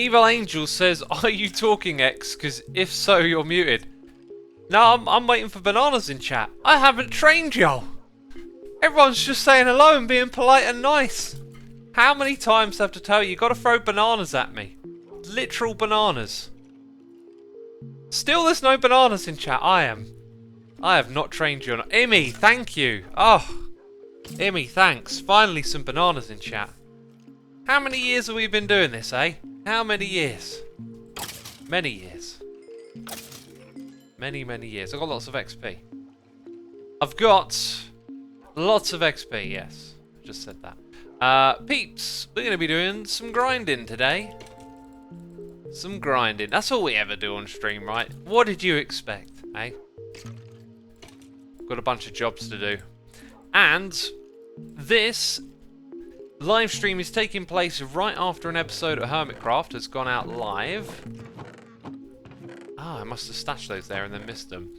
Evil Angel says, "Are you talking, X? Because if so, you're muted." No, I'm waiting for bananas in chat. I haven't trained y'all. Everyone's just saying hello and being polite and nice. How many times do I have to tell you? You got to throw bananas at me. Literal bananas. Still, there's no bananas in chat. I have not trained you. Immy, thank you. Oh, Immy, thanks. Finally, some bananas in chat. How many years have we been doing this, eh? How many years? Many years. Many, many years. I've got lots of XP. I've got lots of XP, yes. Just said that. Peeps, we're going to be doing some grinding today. Some grinding. That's all we ever do on stream, right? What did you expect, eh? Got a bunch of jobs to do. And this live stream is taking place right after an episode of Hermitcraft has gone out live. Ah, I must have stashed those there and then missed them.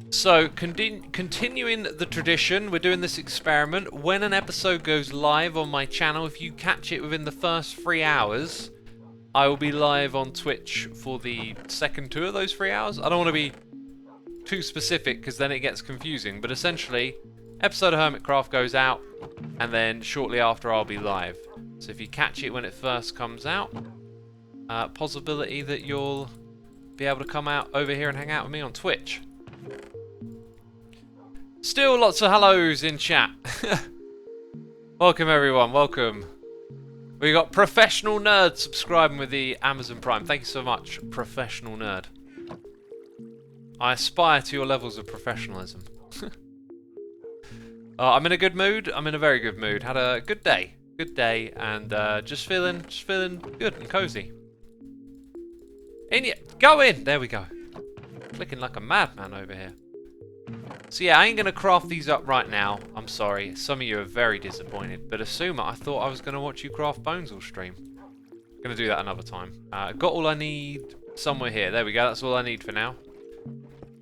So, continuing the tradition, we're doing this experiment. When an episode goes live on my channel, if you catch it within the first 3 hours, I will be live on Twitch for the second 2 of those 3 hours. I don't want to be too specific because then it gets confusing, but essentially, episode of Hermitcraft goes out, and then shortly after I'll be live. So if you catch it when it first comes out, possibility that you'll be able to come out over here and hang out with me on Twitch. Still lots of hellos in chat. Welcome everyone, welcome. We got Professional Nerd subscribing with the Amazon Prime. Thank you so much, Professional Nerd. I aspire to your levels of professionalism. I'm in a good mood. I'm in a very good mood. Had a good day. Good day, and just feeling good and cozy. Go in! There we go. Clicking like a madman over here. So yeah, I ain't going to craft these up right now. I'm sorry. Some of you are very disappointed. But Xisuma, I thought I was going to watch you craft bones all stream. I'm going to do that another time. Got all I need somewhere here. There we go. That's all I need for now.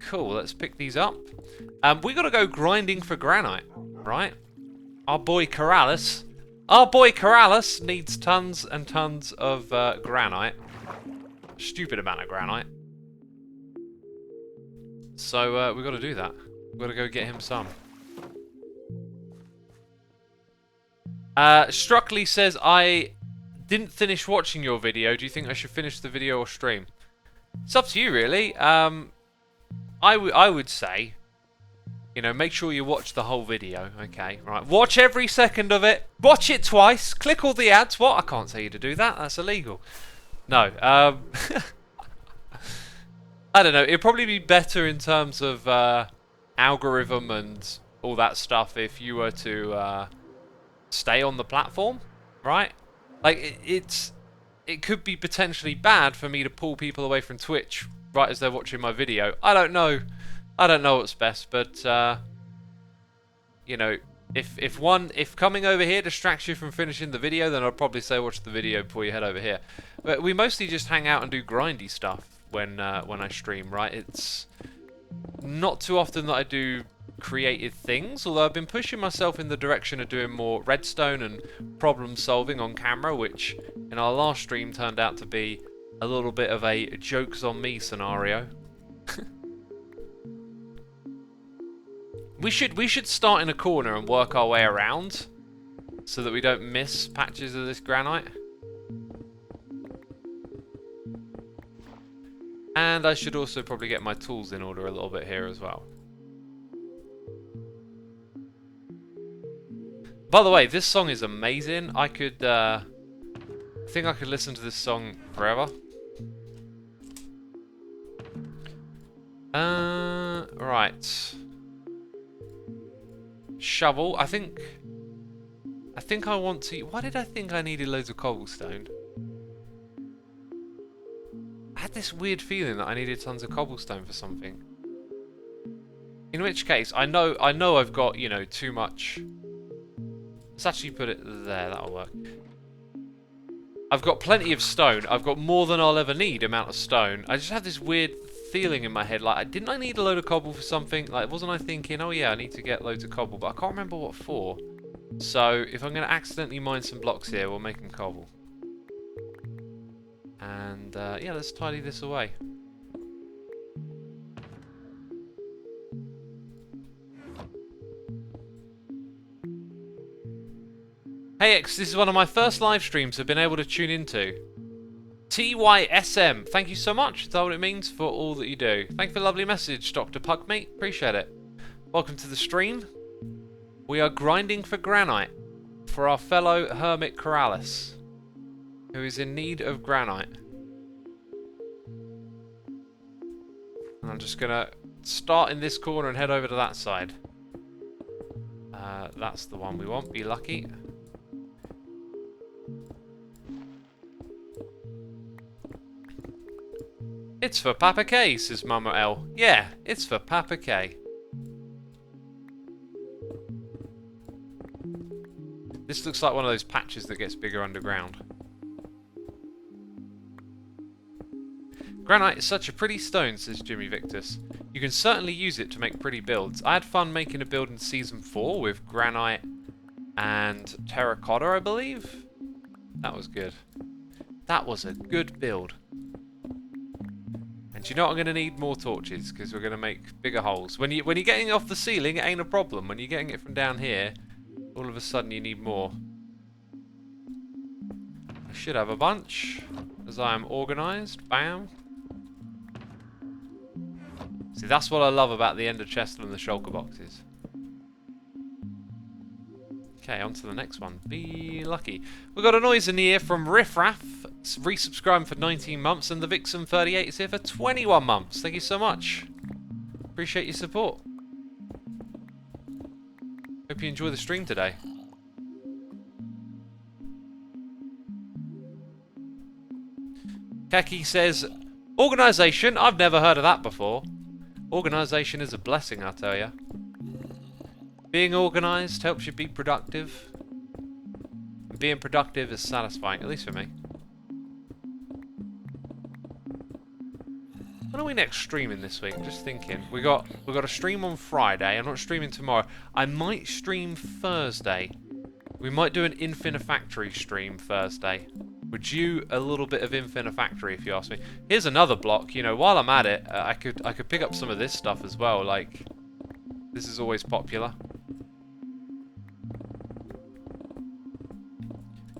Cool. Let's pick these up. We got to go grinding for granite, right? Our boy Corrales. Our boy Corrales needs tons and tons of granite. Stupid amount of granite. So we've got to do that. We've got to go get him some. Struckley says, I didn't finish watching your video. Do you think I should finish the video or stream? It's up to you, really. I would say, you know, make sure you watch the whole video. Okay, right. Watch every second of it. Watch it twice. Click all the ads. What? I can't tell you to do that. That's illegal. No. I don't know. It'd probably be better in terms of algorithm and all that stuff if you were to stay on the platform, right? Like it could be potentially bad for me to pull people away from Twitch right as they're watching my video. I don't know. I don't know what's best, but you know, if coming over here distracts you from finishing the video, then I'd probably say watch the video before you head over here. But we mostly just hang out and do grindy stuff when I stream, right? It's not too often that I do creative things, although I've been pushing myself in the direction of doing more redstone and problem solving on camera, which in our last stream turned out to be a little bit of a jokes on me scenario. We should start in a corner and work our way around so that we don't miss patches of this granite. And I should also probably get my tools in order a little bit here as well. By the way, this song is amazing. I think I could listen to this song forever. Right. Shovel. I think I want to... Why did I think I needed loads of cobblestone? I had this weird feeling that I needed tons of cobblestone for something. In which case, I know I've got, you know, too much... Let's actually put it there, that'll work. I've got plenty of stone. I've got more than I'll ever need amount of stone. I just have this weird feeling in my head, like, didn't I need a load of cobble for something? Like, wasn't I thinking, oh yeah, I need to get loads of cobble, but I can't remember what for. So, if I'm going to accidentally mine some blocks here, we'll make them cobble. And yeah, let's tidy this away. Hey X, this is one of my first live streams I've been able to tune into. TYSM, thank you so much. That's what it means for all that you do. Thank you for the lovely message, Dr. Pugmate. Appreciate it. Welcome to the stream. We are grinding for granite for our fellow Hermit Corrales, who is in need of granite. And I'm just gonna start in this corner and head over to that side. That's the one we want. Be lucky. It's for Papa K, says Mama L. Yeah, it's for Papa K. This looks like one of those patches that gets bigger underground. Granite is such a pretty stone, says Jimmy Victus. You can certainly use it to make pretty builds. I had fun making a build in Season 4 with granite and terracotta, I believe. That was good. That was a good build. And you know what, I'm going to need more torches, because we're going to make bigger holes. When you're getting it off the ceiling, it ain't a problem. When you're getting it from down here, all of a sudden you need more. I should have a bunch, as I am organised. Bam. See, that's what I love about the ender chest and the shulker boxes. Okay, on to the next one. Be lucky. We got a noise in the ear from Riffraff, resubscribing for 19 months, and the Vixen38 is here for 21 months. Thank you so much. Appreciate your support. Hope you enjoy the stream today. Keki says, organisation? I've never heard of that before. Organisation is a blessing, I tell ya. Being organised helps you be productive. And being productive is satisfying, at least for me. When are we next streaming this week? Just thinking. We got a stream on Friday. I'm not streaming tomorrow. I might stream Thursday. We might do an Infinifactory stream Thursday. Would you a little bit of Infinifactory if you ask me? Here's another block. You know, while I'm at it, I could pick up some of this stuff as well. Like, this is always popular.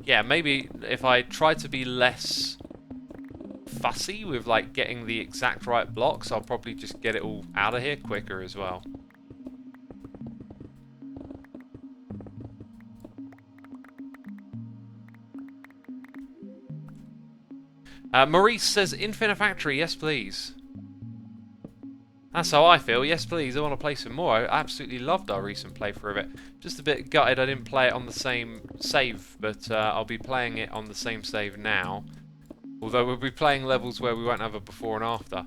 Yeah, maybe if I try to be less fussy with like getting the exact right blocks, I'll probably just get it all out of here quicker as well. Maurice says Infinifactory, yes please. That's how I feel, yes please, I want to play some more. I absolutely loved our recent playthrough of it. Just a bit gutted I didn't play it on the same save, but I'll be playing it on the same save now. Although we'll be playing levels where we won't have a before and after.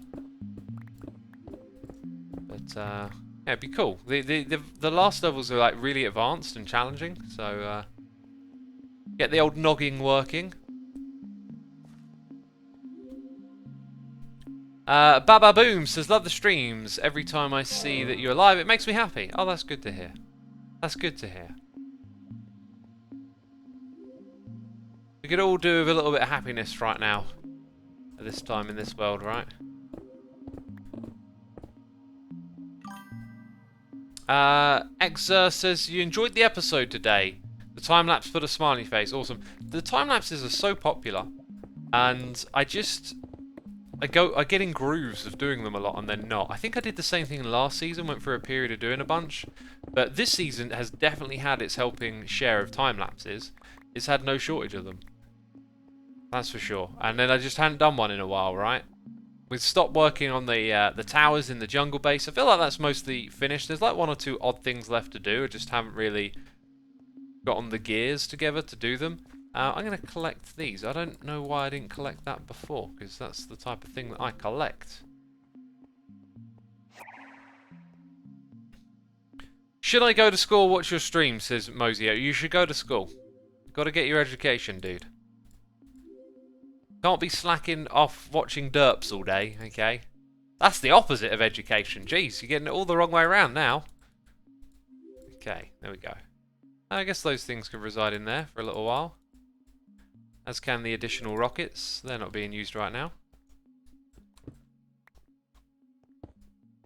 But yeah, it'd be cool. The last levels are like really advanced and challenging, so get the old noggin working. Baba Boom says, love the streams. Every time I see that you're live, it makes me happy. Oh, that's good to hear. That's good to hear. We could all do with a little bit of happiness right now. At this time in this world, right? Xer says, you enjoyed the episode today. The time-lapse put a smiley face. Awesome. The time-lapses are so popular. And I get in grooves of doing them a lot and then not. I think I did the same thing last season, went through a period of doing a bunch. But this season has definitely had its helping share of time-lapses. It's had no shortage of them. That's for sure. And then I just hadn't done one in a while, right? We've stopped working on the towers in the jungle base. I feel like that's mostly finished. There's like one or two odd things left to do. I just haven't really gotten the gears together to do them. I'm going to collect these. I don't know why I didn't collect that before, because that's the type of thing that I collect. Should I go to school? Watch your stream, says Mosio. You should go to school. Got to get your education, dude. Can't be slacking off watching derps all day, okay? That's the opposite of education. Jeez, you're getting it all the wrong way around now. Okay, there we go. I guess those things could reside in there for a little while. As can the additional rockets. They're not being used right now.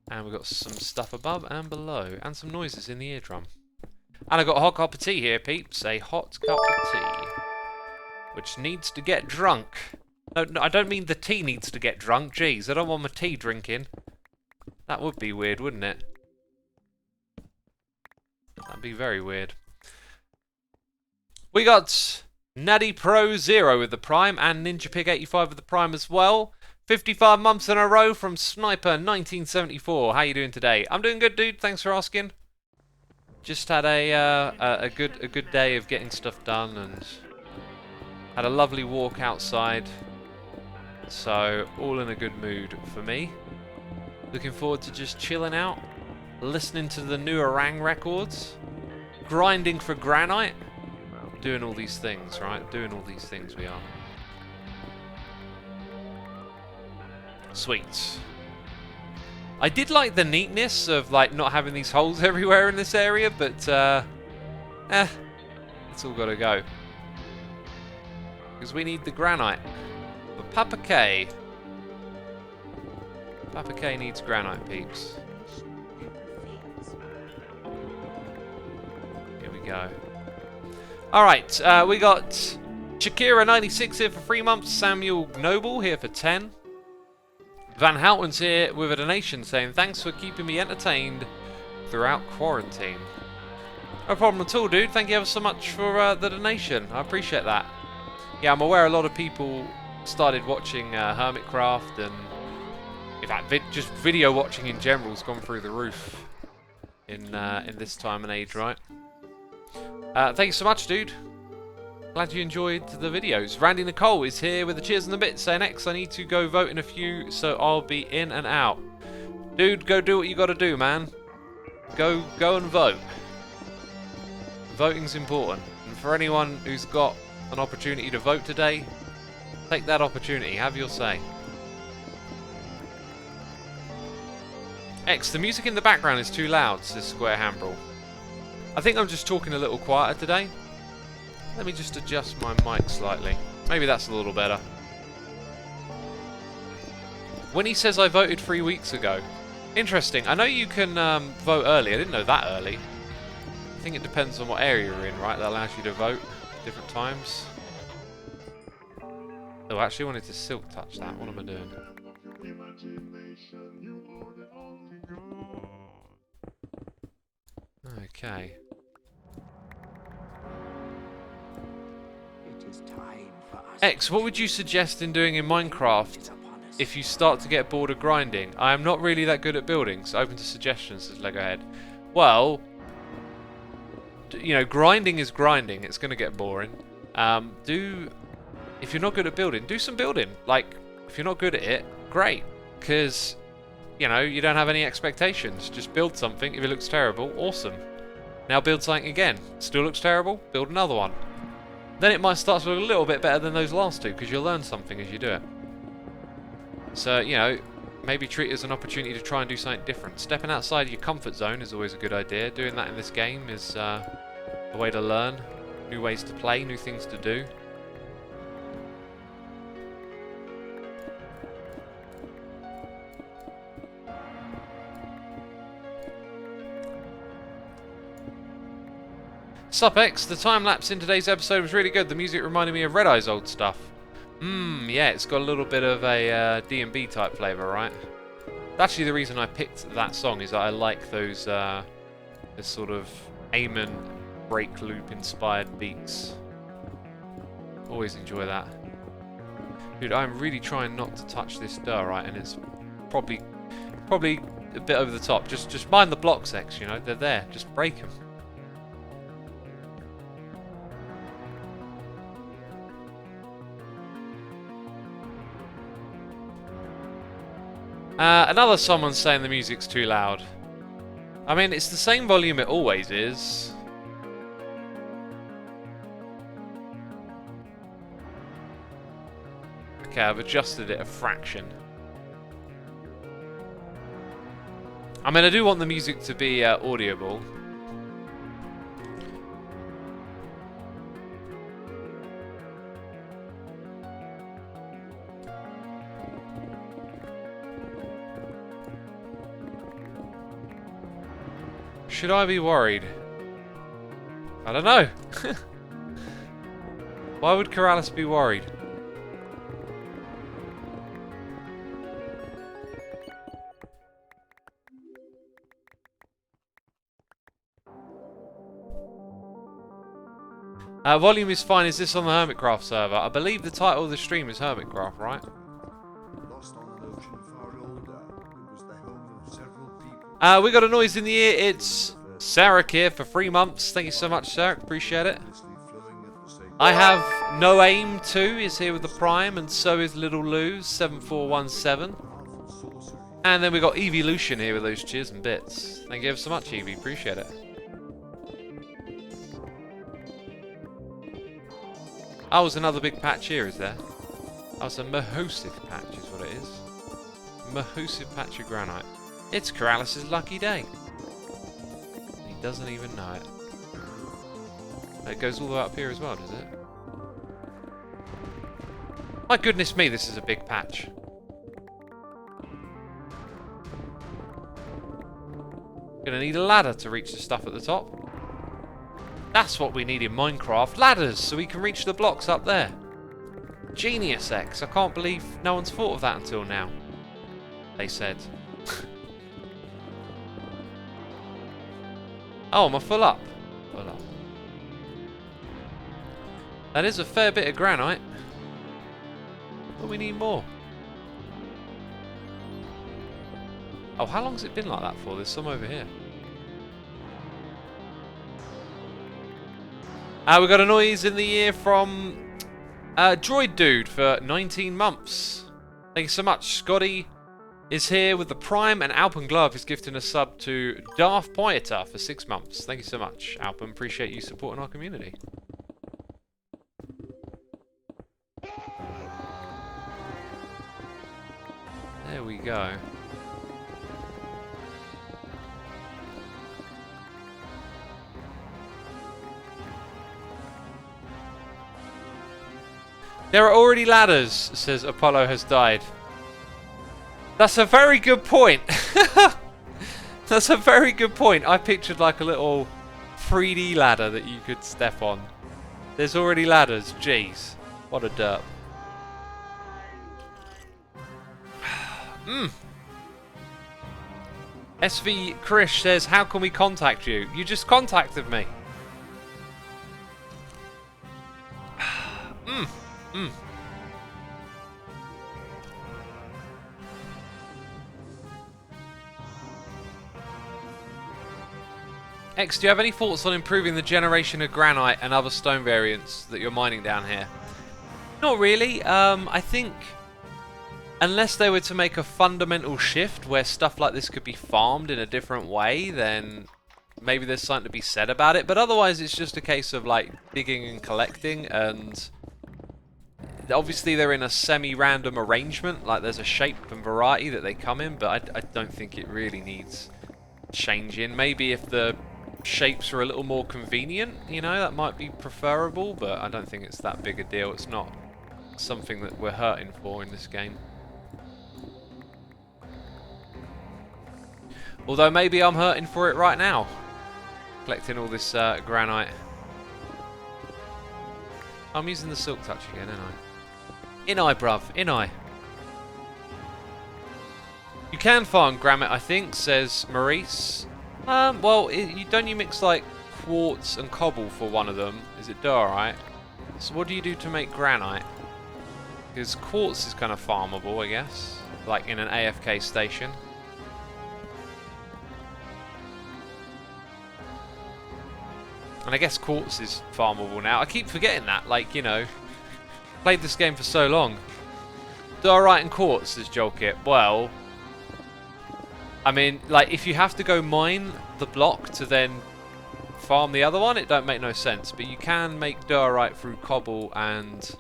And we've got some stuff above and below. And some noises in the eardrum. And I've got a hot cup of tea here, peeps. A hot cup of tea. Which needs to get drunk. No, I don't mean the tea needs to get drunk. Jeez, I don't want my tea drinking. That would be weird, wouldn't it? That'd be very weird. We got Natty Pro 0 with the Prime and Ninja Pig 85 with the Prime as well. 55 months in a row from Sniper 1974. How you doing today? I'm doing good, dude. Thanks for asking. Just had a good day of getting stuff done and had a lovely walk outside. So all in a good mood for me. Looking forward to just chilling out, listening to the new Orang records, grinding for granite, doing all these things, right? Doing all these things we are. Sweet. I did like the neatness of like not having these holes everywhere in this area, but it's all got to go because we need the granite. But Papa K needs granite, peeps. Here we go. Alright, we got Shakira96 here for 3 months, Samuel Noble here for 10. Van Houten's here with a donation saying, thanks for keeping me entertained throughout quarantine. No problem at all, dude. Thank you ever so much for the donation. I appreciate that. Yeah, I'm aware a lot of people started watching Hermitcraft, and in fact, just video watching in general has gone through the roof in this time and age, right? Thank you so much, dude. Glad you enjoyed the videos. Randy Nicole is here with the cheers and the bits saying, X, I need to go vote in a few, so I'll be in and out. Dude, go do what you gotta do, man. Go and vote. Voting's important. And for anyone who's got an opportunity to vote today, take that opportunity. Have your say. X, the music in the background is too loud, says Square Hambrel. I think I'm just talking a little quieter today. Let me just adjust my mic slightly. Maybe that's a little better. When he says I voted 3 weeks ago. Interesting. I know you can vote early. I didn't know that early. I think it depends on what area you're in, right? That allows you to vote different times. Oh, I actually wanted to silk touch that. What am I doing? Okay. X, what would you suggest in doing in Minecraft if you start to get bored of grinding? I am not really that good at building, so open to suggestions, says Legohead. Well, you know, grinding is grinding. It's going to get boring. If you're not good at building, do some building. Like, if you're not good at it, great. Because, you know, you don't have any expectations. Just build something. If it looks terrible, awesome. Now build something again. Still looks terrible? Build another one. Then it might start to look a little bit better than those last two, because you'll learn something as you do it. So, you know, maybe treat it as an opportunity to try and do something different. Stepping outside your comfort zone is always a good idea. Doing that in this game is a way to learn. New ways to play, new things to do. Sup X, the time lapse in today's episode was really good. The music reminded me of Red Eye's old stuff. Yeah, it's got a little bit of a D&B type flavour, right? Actually, the reason I picked that song is that I like those this sort of Amen break loop inspired beats. Always enjoy that. Dude, I'm really trying not to touch this dirt, right? And it's probably a bit over the top. Just mind the blocks, X, you know? They're there. Just break them. Another someone saying the music's too loud. I mean, it's the same volume it always is. Okay, I've adjusted it a fraction. I mean, I do want the music to be audible. Should I be worried? I don't know. Why would Keralis be worried? Volume is fine. Is this on the Hermitcraft server? I believe the title of the stream is Hermitcraft, right? We got a noise in the ear. It's Sarek here for 3 months. Thank you so much, Sarek. Appreciate it. I have No Aim 2 is here with the Prime, and so is Little Lou 7417. And then we got Evolution here with those cheers and bits. Thank you ever so much, Evie. Appreciate it. Oh, there's another big patch here, is there? Oh, it's a Mahosive patch is what it is. Mahosive patch of granite. It's Keralis' lucky day. He doesn't even know it. It goes all the way up here as well, does it? My goodness me, this is a big patch. Gonna need a ladder to reach the stuff at the top. That's what we need in Minecraft. Ladders, so we can reach the blocks up there. Genius X. I can't believe no one's thought of that until now. They said. Oh, am I full up? Full up. That is a fair bit of granite. But we need more. Oh, how long's it been like that for? There's some over here. We got a noise in the ear from Droid Dude for 19 months. Thank you so much. Scotty is here with the Prime, and Alpen Glove is gifting a sub to Darth Poeta for 6 months. Thank you so much, Alpen. Appreciate you supporting our community. There we go. There are already ladders, says Apollo has died. That's a very good point. That's a very good point. I pictured like a little 3D ladder that you could step on. There's already ladders. Jeez. What a derp. SV Krish says, how can we contact you? You just contacted me. X, do you have any thoughts on improving the generation of granite and other stone variants that you're mining down here? Not really. I think unless they were to make a fundamental shift where stuff like this could be farmed in a different way, then maybe there's something to be said about it. But otherwise, it's just a case of like digging and collecting, and obviously they're in a semi-random arrangement. Like there's a shape and variety that they come in, but I don't think it really needs changing. Maybe if the shapes are a little more convenient, you know, that might be preferable, but I don't think it's that big a deal. It's not something that we're hurting for in this game. Although maybe I'm hurting for it right now, collecting all this granite. I'm using the silk touch again, aren't I? In-eye, bruv, in-eye. You can farm granite, I think, says Maurice. Well, don't you mix like quartz and cobble for one of them? Is it diorite? So what do you do to make granite? Because quartz is kind of farmable, I guess, like in an AFK station. And I guess quartz is farmable now. I keep forgetting that, like, you know, played this game for so long. Diorite and quartz, says Jolkit. Well, I mean, like, if you have to go mine the block to then farm the other one, it don't make no sense. But you can make diorite through cobble and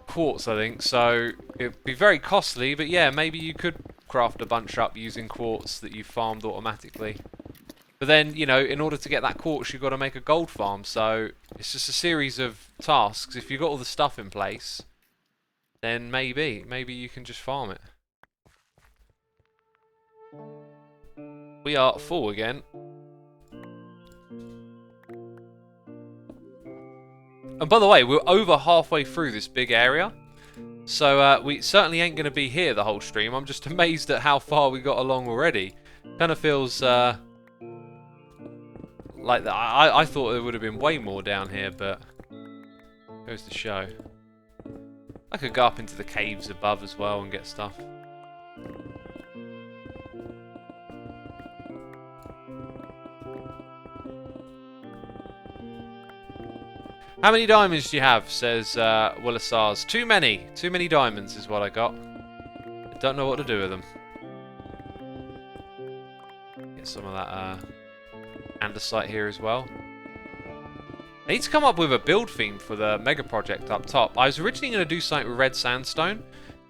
quartz, I think. So it'd be very costly, but yeah, maybe you could craft a bunch up using quartz that you farmed automatically. But then, you know, in order to get that quartz, you've got to make a gold farm. So it's just a series of tasks. If you've got all the stuff in place, then maybe you can just farm it. We are full again. And by the way, we're over halfway through this big area. So we certainly ain't going to be here the whole stream. I'm just amazed at how far we got along already. Kind of feels like that. I thought there would have been way more down here, but goes to show. I could go up into the caves above as well and get stuff. How many diamonds do you have? Says Willisars. Too many. Too many diamonds is what I got. I don't know what to do with them. Get some of that andesite here as well. I need to come up with a build theme for the mega project up top. I was originally going to do something with red sandstone,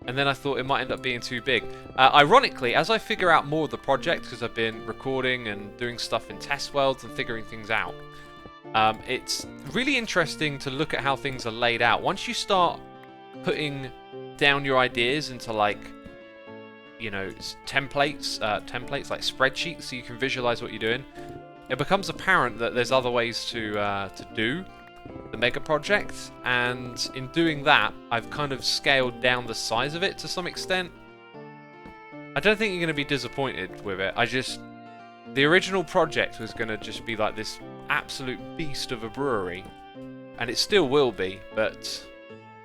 and then I thought it might end up being too big. Ironically, as I figure out more of the project, because I've been recording and doing stuff in test worlds and figuring things out, it's really interesting to look at how things are laid out. Once you start putting down your ideas into, like, you know, templates like spreadsheets, so you can visualize what you're doing, it becomes apparent that there's other ways to do the mega project, and in doing that, I've kind of scaled down the size of it to some extent. I don't think you're going to be disappointed with it. The original project was going to just be like this absolute beast of a brewery, and it still will be, but it's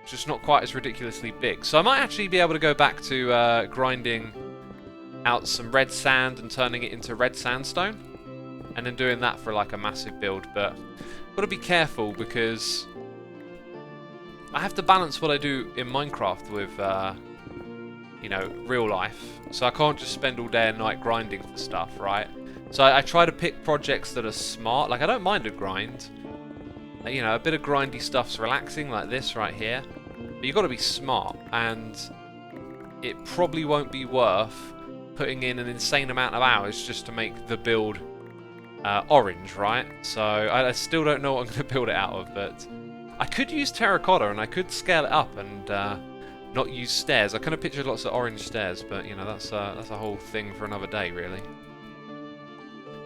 just not quite as ridiculously big. So I might actually be able to go back to grinding out some red sand and turning it into red sandstone, and then doing that for like a massive build. But I've got to be careful because I have to balance what I do in Minecraft with you know, real life. So I can't just spend all day and night grinding for stuff, right? So I try to pick projects that are smart. Like, I don't mind a grind. You know, a bit of grindy stuff's relaxing, like this right here. But you've got to be smart, and it probably won't be worth putting in an insane amount of hours just to make the build orange, right? So I still don't know what I'm going to build it out of, but I could use terracotta, and I could scale it up and not use stairs. I kind of pictured lots of orange stairs, but, you know, that's a whole thing for another day, really.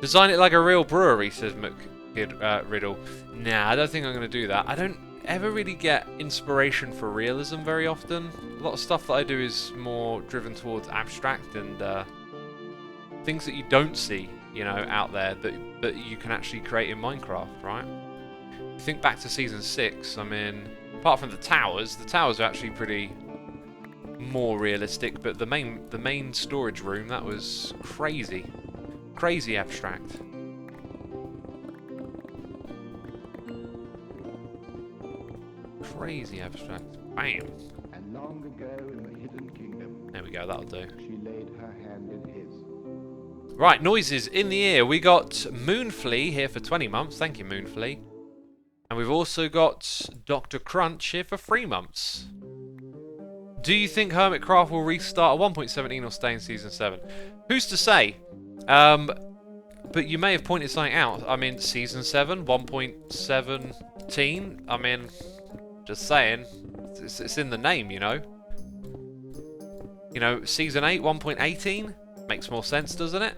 Design it like a real brewery, says Riddle. Nah, I don't think I'm going to do that. I don't ever really get inspiration for realism very often. A lot of stuff that I do is more driven towards abstract and things that you don't see, you know, out there that you can actually create in Minecraft, right? Think back to Season 6, I mean, apart from the towers are actually pretty more realistic, but the main storage room, that was crazy. Crazy abstract. Crazy abstract. Bam. And long ago in the hidden kingdom, there we go, that'll do. she laid her hand in his. Right, noises in the ear. We got Moonflea here for 20 months. Thank you, Moonflea. And we've also got Dr. Crunch here for 3 months. Do you think Hermitcraft will restart at 1.17 or stay in Season 7? Who's to say? But you may have pointed something out. I mean, Season 7, 1.17. I mean, just saying. It's in the name, you know. You know, Season 8, 1.18. Makes more sense, doesn't it?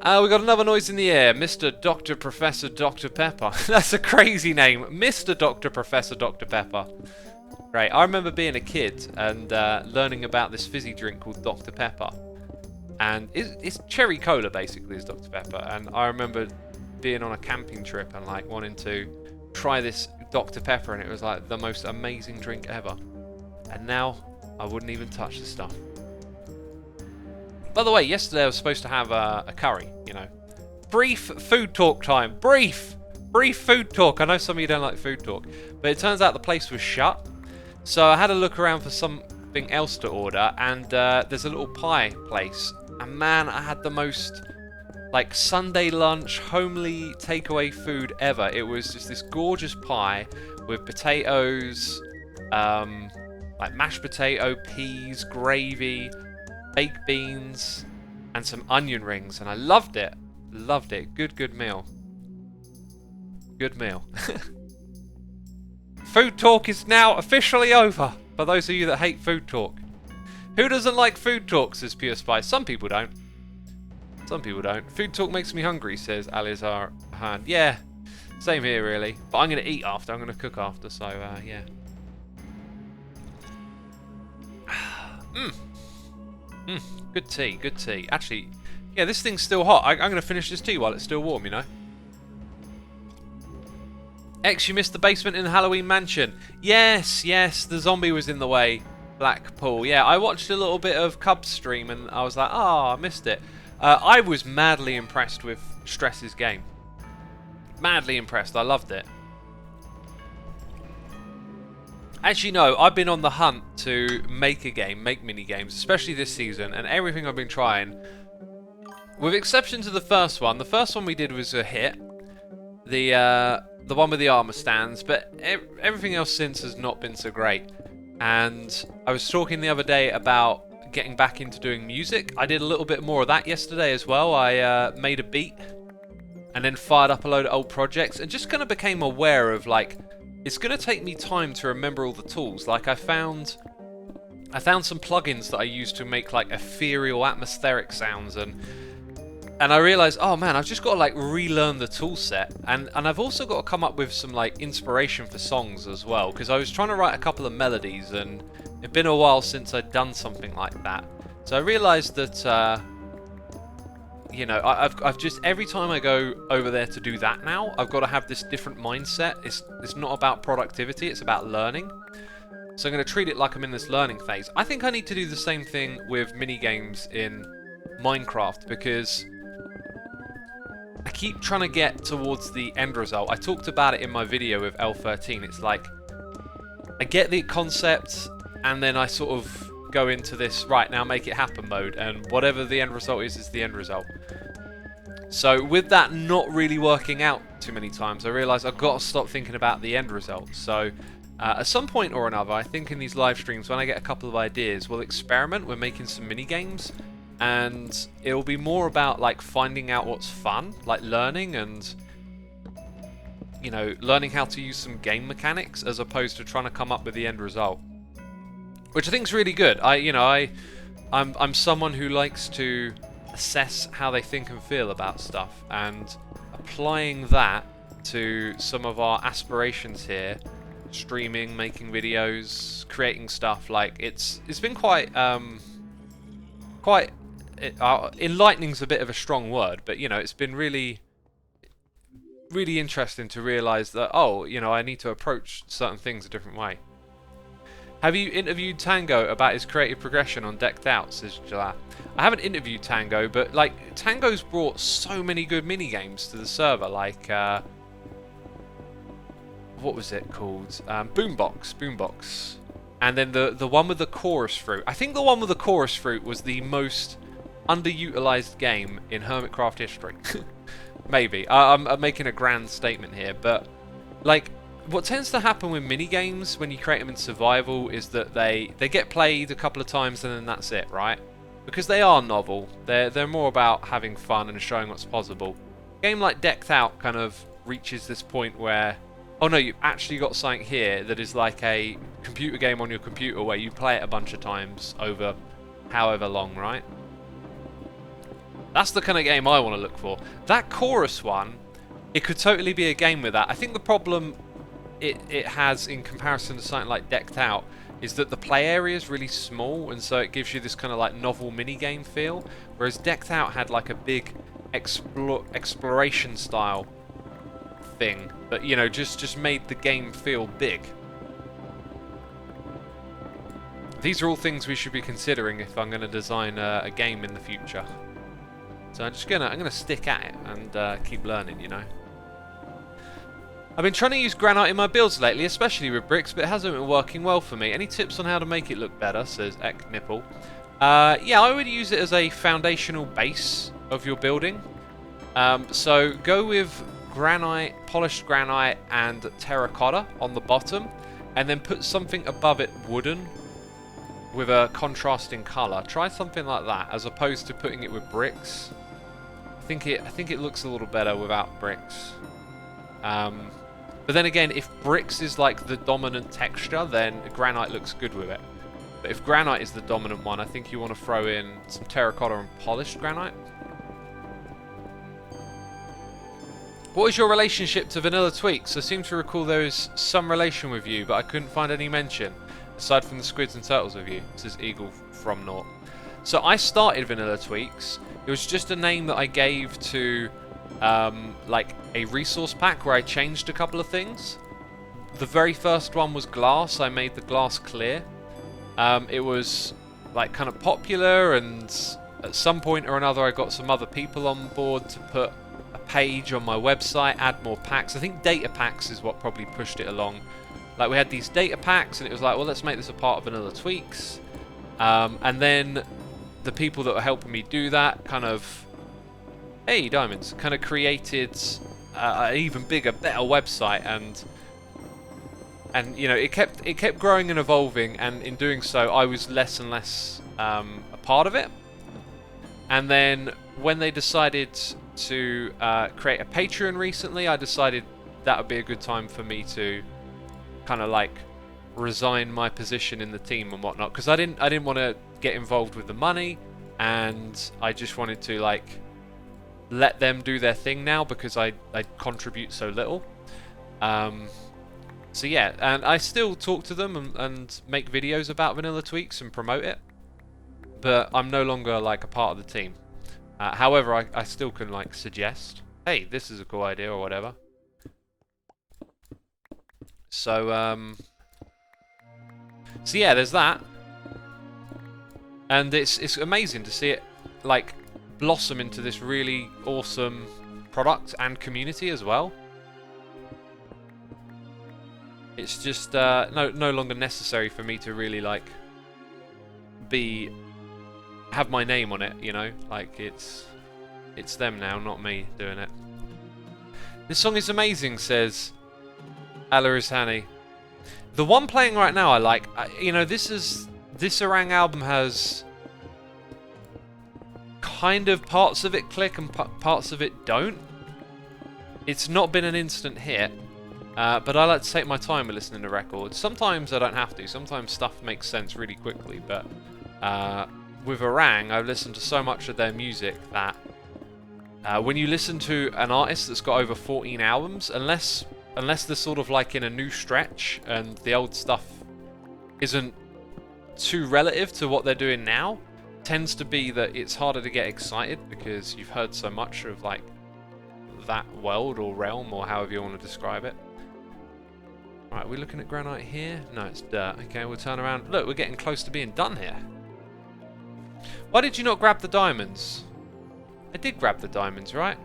We got another noise in the air. Mr. Dr. Professor Dr. Pepper. That's a crazy name. Mr. Dr. Professor Dr. Pepper. Right, I remember being a kid and learning about this fizzy drink called Dr. Pepper. And it's cherry cola, basically, is Dr. Pepper. And I remember being on a camping trip and, like, wanting to try this Dr. Pepper, and it was, like, the most amazing drink ever. And now, I wouldn't even touch the stuff. By the way, yesterday I was supposed to have a curry, you know. Brief food talk time. Brief food talk. I know some of you don't like food talk, but it turns out the place was shut. So I had a look around for something else to order, and there's a little pie place. And man, I had the most, like, Sunday lunch, homely takeaway food ever. It was just this gorgeous pie with potatoes, like mashed potato, peas, gravy, baked beans, and some onion rings, and I loved it. Loved it. Good meal. Good meal. Food talk is now officially over, for those of you that hate food talk. Who doesn't like food talk, says Pure Spice. Some people don't. Some people don't. Food talk makes me hungry, says Alizar Han. Yeah, same here, really. But I'm going to eat after. I'm going to cook after, so, yeah. Good tea, good tea. Actually, yeah, this thing's still hot. I'm going to finish this tea while it's still warm, you know. X, you missed the basement in the Halloween Mansion. Yes, yes, the zombie was in the way. Blackpool. Yeah, I watched a little bit of Cub's stream and I was like, oh, I missed it. I was madly impressed with Stress's game. Madly impressed. I loved it. Actually, no, I've been on the hunt to make a game, make mini games, especially this season, and everything I've been trying, with exception to the first one we did was a hit. The one with the armor stands, but everything else since has not been so great. And I was talking the other day about getting back into doing music. I did a little bit more of that yesterday as well. I made a beat and then fired up a load of old projects and just kind of became aware of, like, it's going to take me time to remember all the tools. Like, I found some plugins that I use to make, like, ethereal, atmospheric sounds, and I realised, oh man, I've just got to, like, relearn the tool set, and I've also got to come up with some, like, inspiration for songs as well, because I was trying to write a couple of melodies, and it'd been a while since I'd done something like that. So I realised that, you know, I've just, every time I go over there to do that now, I've got to have this different mindset. It's not about productivity, it's about learning. So I'm going to treat it like I'm in this learning phase. I think I need to do the same thing with mini games in Minecraft, because I keep trying to get towards the end result. I talked about it in my video with L13. It's like, I get the concept, and then I sort of go into this, right, now make it happen mode, and whatever the end result is the end result. So with that not really working out too many times, I realised I've got to stop thinking about the end result. So at some point or another, I think in these live streams, when I get a couple of ideas, we'll experiment with making some mini games, and it'll be more about, like, finding out what's fun, like learning and, you know, learning how to use some game mechanics as opposed to trying to come up with the end result, which I think is really good. I'm someone who likes to assess how they think and feel about stuff, and applying that to some of our aspirations here, streaming, making videos, creating stuff, like, it's been quite enlightening's a bit of a strong word, but, you know, it's been really interesting to realise that, oh, you know, I need to approach certain things a different way. Have you interviewed Tango about his creative progression on Decked Out, says Jala. I haven't interviewed Tango, but, like, Tango's brought so many good mini games to the server, like, what was it called? Boombox. And then the one with the chorus fruit. I think the one with the chorus fruit was the most underutilized game in Hermitcraft history. Maybe. I'm making a grand statement here, but, like, what tends to happen with mini games when you create them in survival is that they get played a couple of times and then that's it, right? Because they are novel. They're more about having fun and showing what's possible. A game like Decked Out kind of reaches this point where, oh no, you've actually got something here that is like a computer game on your computer where you play it a bunch of times over however long, right? That's the kind of game I want to look for. That chorus one, it could totally be a game with that. I think the problem it has in comparison to something like Decked Out is that the play area is really small, and so it gives you this kind of like novel mini game feel, whereas Decked Out had like a big exploration style thing that, you know, just made the game feel big. These are all things we should be considering if I'm going to design a game in the future. So I'm gonna stick at it and keep learning, you know. I've been trying to use granite in my builds lately, especially with bricks, but it hasn't been working well for me. Any tips on how to make it look better, says Ek Nipple. Yeah, I would use it as a foundational base of your building. So go with granite, polished granite and terracotta on the bottom, and then put something above it wooden with a contrasting colour. Try something like that as opposed to putting it with bricks. I think it looks a little better without bricks. But then again, if bricks is like the dominant texture, then granite looks good with it. But if granite is the dominant one, I think you want to throw in some terracotta and polished granite. What is your relationship to Vanilla Tweaks? I seem to recall there is some relation with you, but I couldn't find any mention, aside from the squids and turtles with you. This is Eagle from Naught. So I started Vanilla Tweaks. It was just a name that I gave to like a resource pack where I changed a couple of things. The very first one was glass. I made the glass clear. It was like kind of popular, and at some point or another I got some other people on board to put a page on my website, add more packs. I think data packs is what probably pushed it along. Like, we had these data packs and it was like, well, let's make this a part of Vanilla Tweaks. And then the people that were helping me do that kind of, hey, diamonds, kind of created an even bigger, better website, and you know, it kept growing and evolving, and in doing so I was less and less a part of it. And then when they decided to create a Patreon recently, I decided that would be a good time for me to kind of like resign my position in the team and whatnot, because I didn't want to get involved with the money, and I just wanted to like let them do their thing now, because I contribute so little. So yeah, and I still talk to them and make videos about Vanilla Tweaks and promote it, but I'm no longer like a part of the team. However, I still can like suggest, hey, this is a cool idea or whatever. So so yeah, there's that, and it's amazing to see it like blossom into this really awesome product and community as well. It's just no longer necessary for me to really like have my name on it, you know, like it's them now, not me doing it. This song is amazing, says Alarizhani. The one playing right now I like, you know, this Orang album has kind of parts of it click and parts of it don't. It's not been an instant hit, but I like to take my time with listening to records. Sometimes I don't have to, sometimes stuff makes sense really quickly, but with Orang, I've listened to so much of their music that when you listen to an artist that's got over 14 albums, unless they're sort of like in a new stretch and the old stuff isn't too relative to what they're doing now, tends to be that it's harder to get excited because you've heard so much of like that world or realm or however you want to describe it. Right, we're looking at granite here. No, it's dirt. Okay, we'll turn around. Look, we're getting close to being done here. Why did you not grab the diamonds? I did grab the diamonds, right?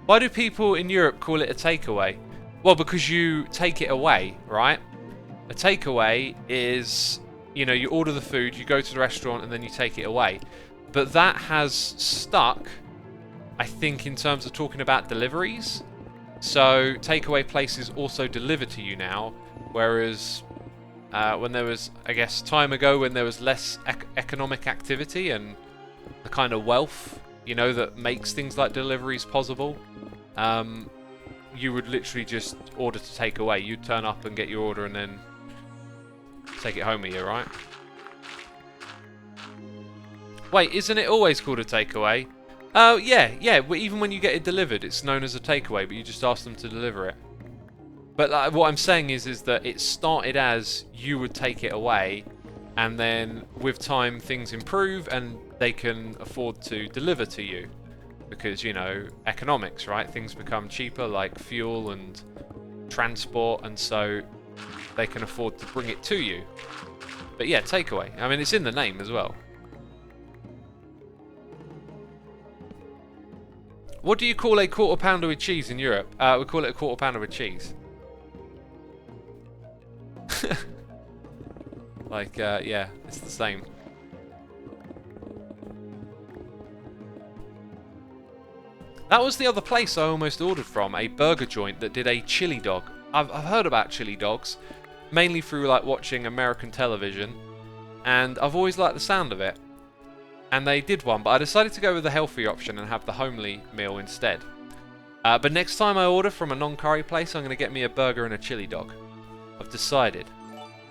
Why do people in Europe call it a takeaway? Well, because you take it away, right? A takeaway is, you know, you order the food, you go to the restaurant, and then you take it away. But that has stuck, I think, in terms of talking about deliveries. So takeaway places also deliver to you now, whereas when there was, I guess, time ago when there was less economic activity and the kind of wealth, you know, that makes things like deliveries possible, you would literally just order to take away. You'd turn up and get your order and then take it home with you, right? Wait, isn't it always called a takeaway? Oh, yeah, even when you get it delivered, it's known as a takeaway, but you just ask them to deliver it. But what I'm saying is that it started as you would take it away, and then with time things improve and they can afford to deliver to you. Because, you know, economics, right? Things become cheaper, like fuel and transport, and so they can afford to bring it to you. But yeah, takeaway. I mean, it's in the name as well. What do you call a quarter pounder with cheese in Europe? We call it a quarter pounder with cheese. Like, yeah, it's the same. That was the other place I almost ordered from, a burger joint that did a chili dog. I've heard about chili dogs, mainly through like watching American television, and I've always liked the sound of it. And they did one, but I decided to go with the healthier option and have the homely meal instead. But next time I order from a non-curry place, I'm going to get me a burger and a chili dog. I've decided.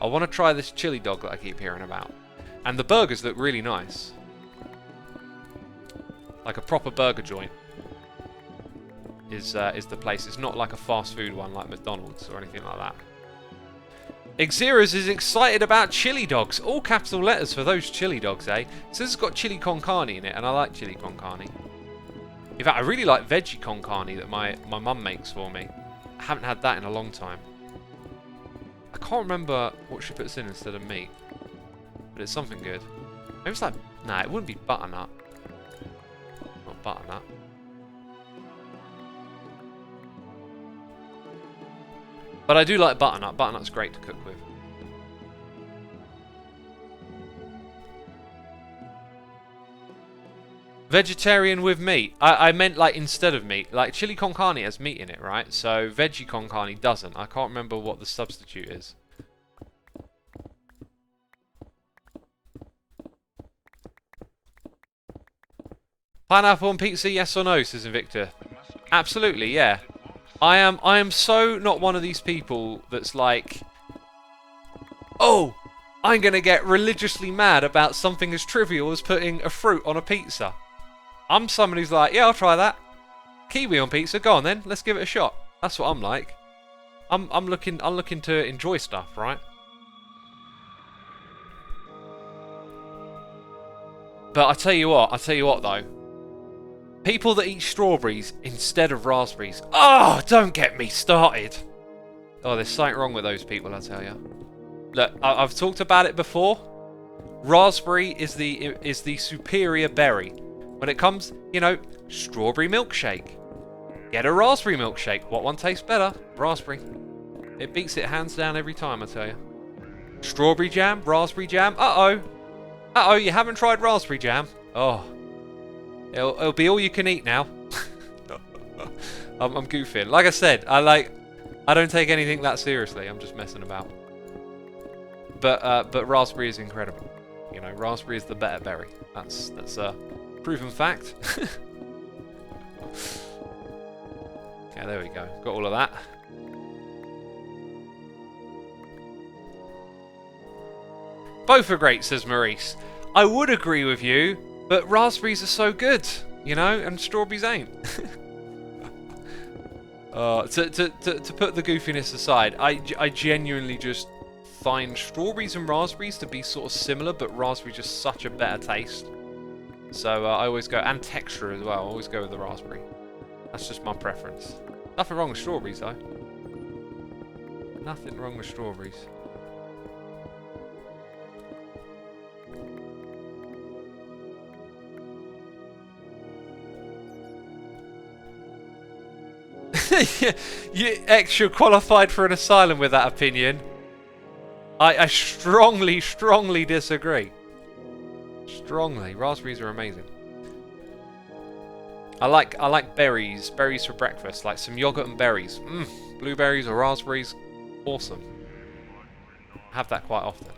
I want to try this chili dog that I keep hearing about. And the burgers look really nice. Like a proper burger joint is the place. It's not like a fast food one like McDonald's or anything like that. Xeras is excited about chili dogs. All capital letters for those chili dogs, eh? It says it's got chili con carne in it, and I like chili con carne. In fact, I really like veggie con carne that my mum makes for me. I haven't had that in a long time. I can't remember what she puts in instead of meat. But it's something good. Maybe it's like... Nah, it wouldn't be butternut. Not butternut. But I do like butternut. Butternut's great to cook with. Vegetarian with meat. I meant like instead of meat. Like chili con carne has meat in it, right? So veggie con carne doesn't. I can't remember what the substitute is. Pineapple on pizza, yes or no, says Invictor. Absolutely, yeah. I am so not one of these people that's like, oh, I'm going to get religiously mad about something as trivial as putting a fruit on a pizza. I'm someone who's like, yeah, I'll try that. Kiwi on pizza, go on then, let's give it a shot. That's what I'm like. I'm looking to enjoy stuff, right? But I tell you what though. People that eat strawberries instead of raspberries. Oh, don't get me started. Oh, there's something wrong with those people, I tell you. Look, I've talked about it before. Raspberry is the superior berry. When it comes, you know, strawberry milkshake. Get a raspberry milkshake. What one tastes better? Raspberry. It beats it hands down every time, I tell you. Strawberry jam, raspberry jam. Uh-oh. Uh-oh, you haven't tried raspberry jam? Oh. It'll be all you can eat now. I'm goofing. Like I said, I don't take anything that seriously. I'm just messing about. But raspberry is incredible. You know, raspberry is the better berry. That's a proven fact. Okay, there we go. Got all of that. Both are great, says Maurice. I would agree with you. But raspberries are so good, you know, and strawberries ain't. To put the goofiness aside, I genuinely just find strawberries and raspberries to be sort of similar, but raspberry just such a better taste. So I always go, and texture as well, I always go with the raspberry. That's just my preference. Nothing wrong with strawberries though. Nothing wrong with strawberries. You're qualified for an asylum with that opinion. I strongly disagree. Strongly. Raspberries are amazing. I like berries for breakfast, like some yogurt and berries. Blueberries or raspberries, awesome. I have that quite often.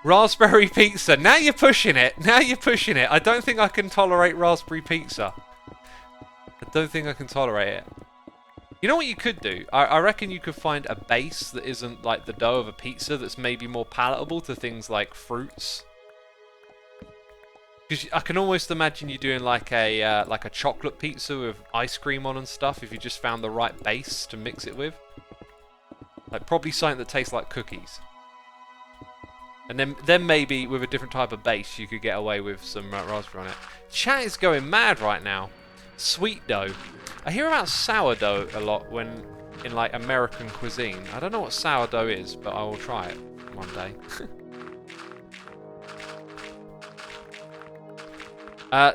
Raspberry pizza. Now you're pushing it. Now you're pushing it. I don't think I can tolerate raspberry pizza. I don't think I can tolerate it. You know what you could do? I reckon you could find a base that isn't like the dough of a pizza that's maybe more palatable to things like fruits. Because I can almost imagine you doing like a chocolate pizza with ice cream on and stuff if you just found the right base to mix it with. Like probably something that tastes like cookies. And then maybe with a different type of base you could get away with some raspberry on it. Chat is going mad right now. Sweet dough. I hear about sourdough a lot when in like American cuisine. I don't know what sourdough is, but I will try it one day.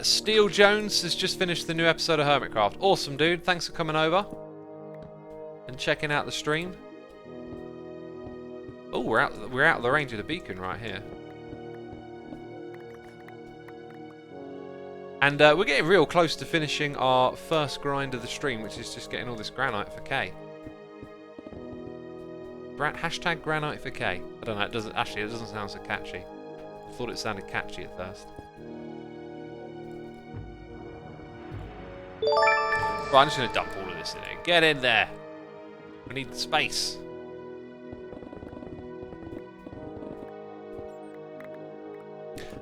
Steel Jones has just finished the new episode of Hermitcraft. Awesome, dude. Thanks for coming over and checking out the stream. Oh, we're out of the range of the beacon right here. And we're getting real close to finishing our first grind of the stream, which is just getting all this granite for K. Hashtag granite for K. I don't know, it doesn't sound so catchy. I thought it sounded catchy at first. Right, I'm just going to dump all of this in here. Get in there. We need the space.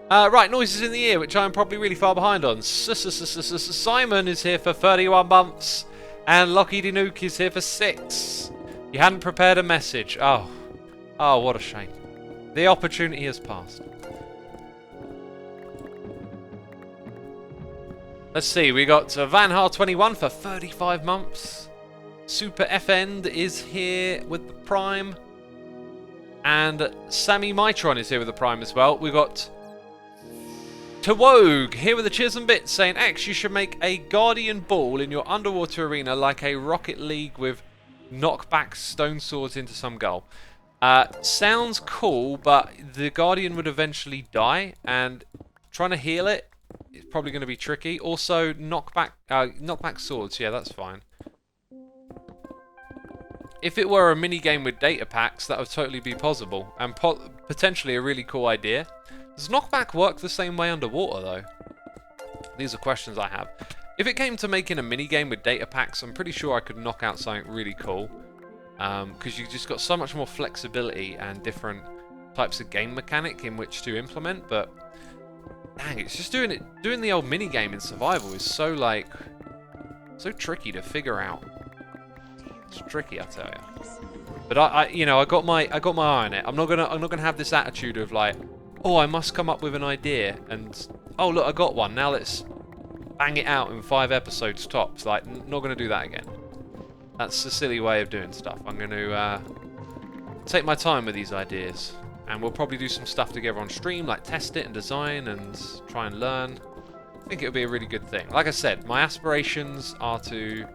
Right, noises in the ear, which I'm probably really far behind on. Simon is here for 31 months, and Lockie Dinook is here for 6. You hadn't prepared a message. Oh, what a shame. The opportunity has passed. Let's see, we got Vanhar21 for 35 months. Super Fend is here with the Prime. And Sammy Mitron is here with the Prime as well. We got Tawogue here with the Cheers and Bits saying, X, you should make a Guardian Ball in your underwater arena like a Rocket League with knockback stone swords into some goal. Sounds cool, but the Guardian would eventually die, and trying to heal it is probably going to be tricky. Also, knockback swords, yeah, that's fine. If it were a mini game with data packs, that would totally be possible, and potentially a really cool idea. Does knockback work the same way underwater, though? These are questions I have. If it came to making a mini game with data packs, I'm pretty sure I could knock out something really cool. Because you've just got so much more flexibility and different types of game mechanic in which to implement, but dang, it's just doing the old mini game in survival is so so tricky to figure out. It's tricky, I tell you. But I got my eye on it. I'm not gonna have this attitude of like, oh, I must come up with an idea and oh look, I got one. Now let's bang it out in 5 episodes tops. Like, not gonna do that again. That's a silly way of doing stuff. I'm going to take my time with these ideas, and we'll probably do some stuff together on stream, like test it and design and try and learn. I think it'll be a really good thing. Like I said, my aspirations are to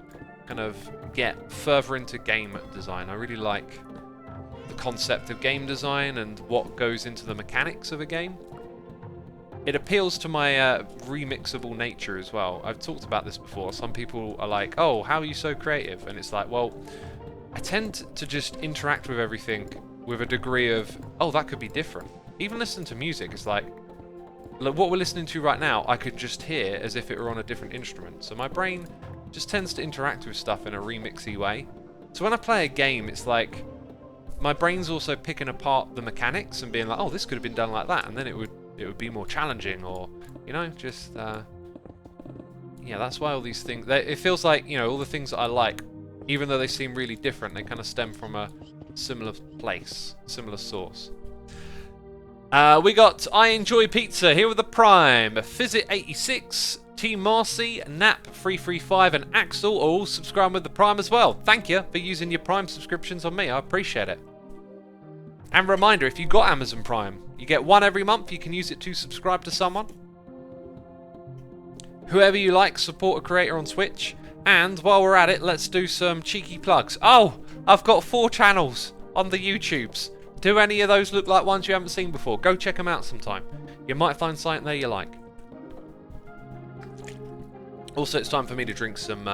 kind of get further into game design. I really like the concept of game design and what goes into the mechanics of a game. It appeals to my remixable nature as well. I've talked about this before. Some people are like, oh, how are you so creative? And it's like, well, I tend to just interact with everything with a degree of, oh, that could be different. Even listening to music, it's like what we're listening to right now, I could just hear as if it were on a different instrument. So my brain just tends to interact with stuff in a remixy way. So when I play a game, it's like my brain's also picking apart the mechanics and being like, oh, this could have been done like that, and then it would be more challenging, or just yeah, that's why all these things, it feels like, all the things that I like, even though they seem really different, they kind of stem from a similar place, similar source. We got I Enjoy Pizza here with the Prime, Fizzit86, Team Marcy, Nap335 and Axel are all subscribing with the Prime as well. Thank you for using your Prime subscriptions on me, I appreciate it. And reminder, if you've got Amazon Prime, you get one every month. You can use it to subscribe to someone. Whoever you like, support a creator on Twitch. And while we're at it, let's do some cheeky plugs. Oh, I've got 4 channels on the YouTubes. Do any of those look like ones you haven't seen before? Go check them out sometime. You might find something there you like. Also, it's time for me to drink some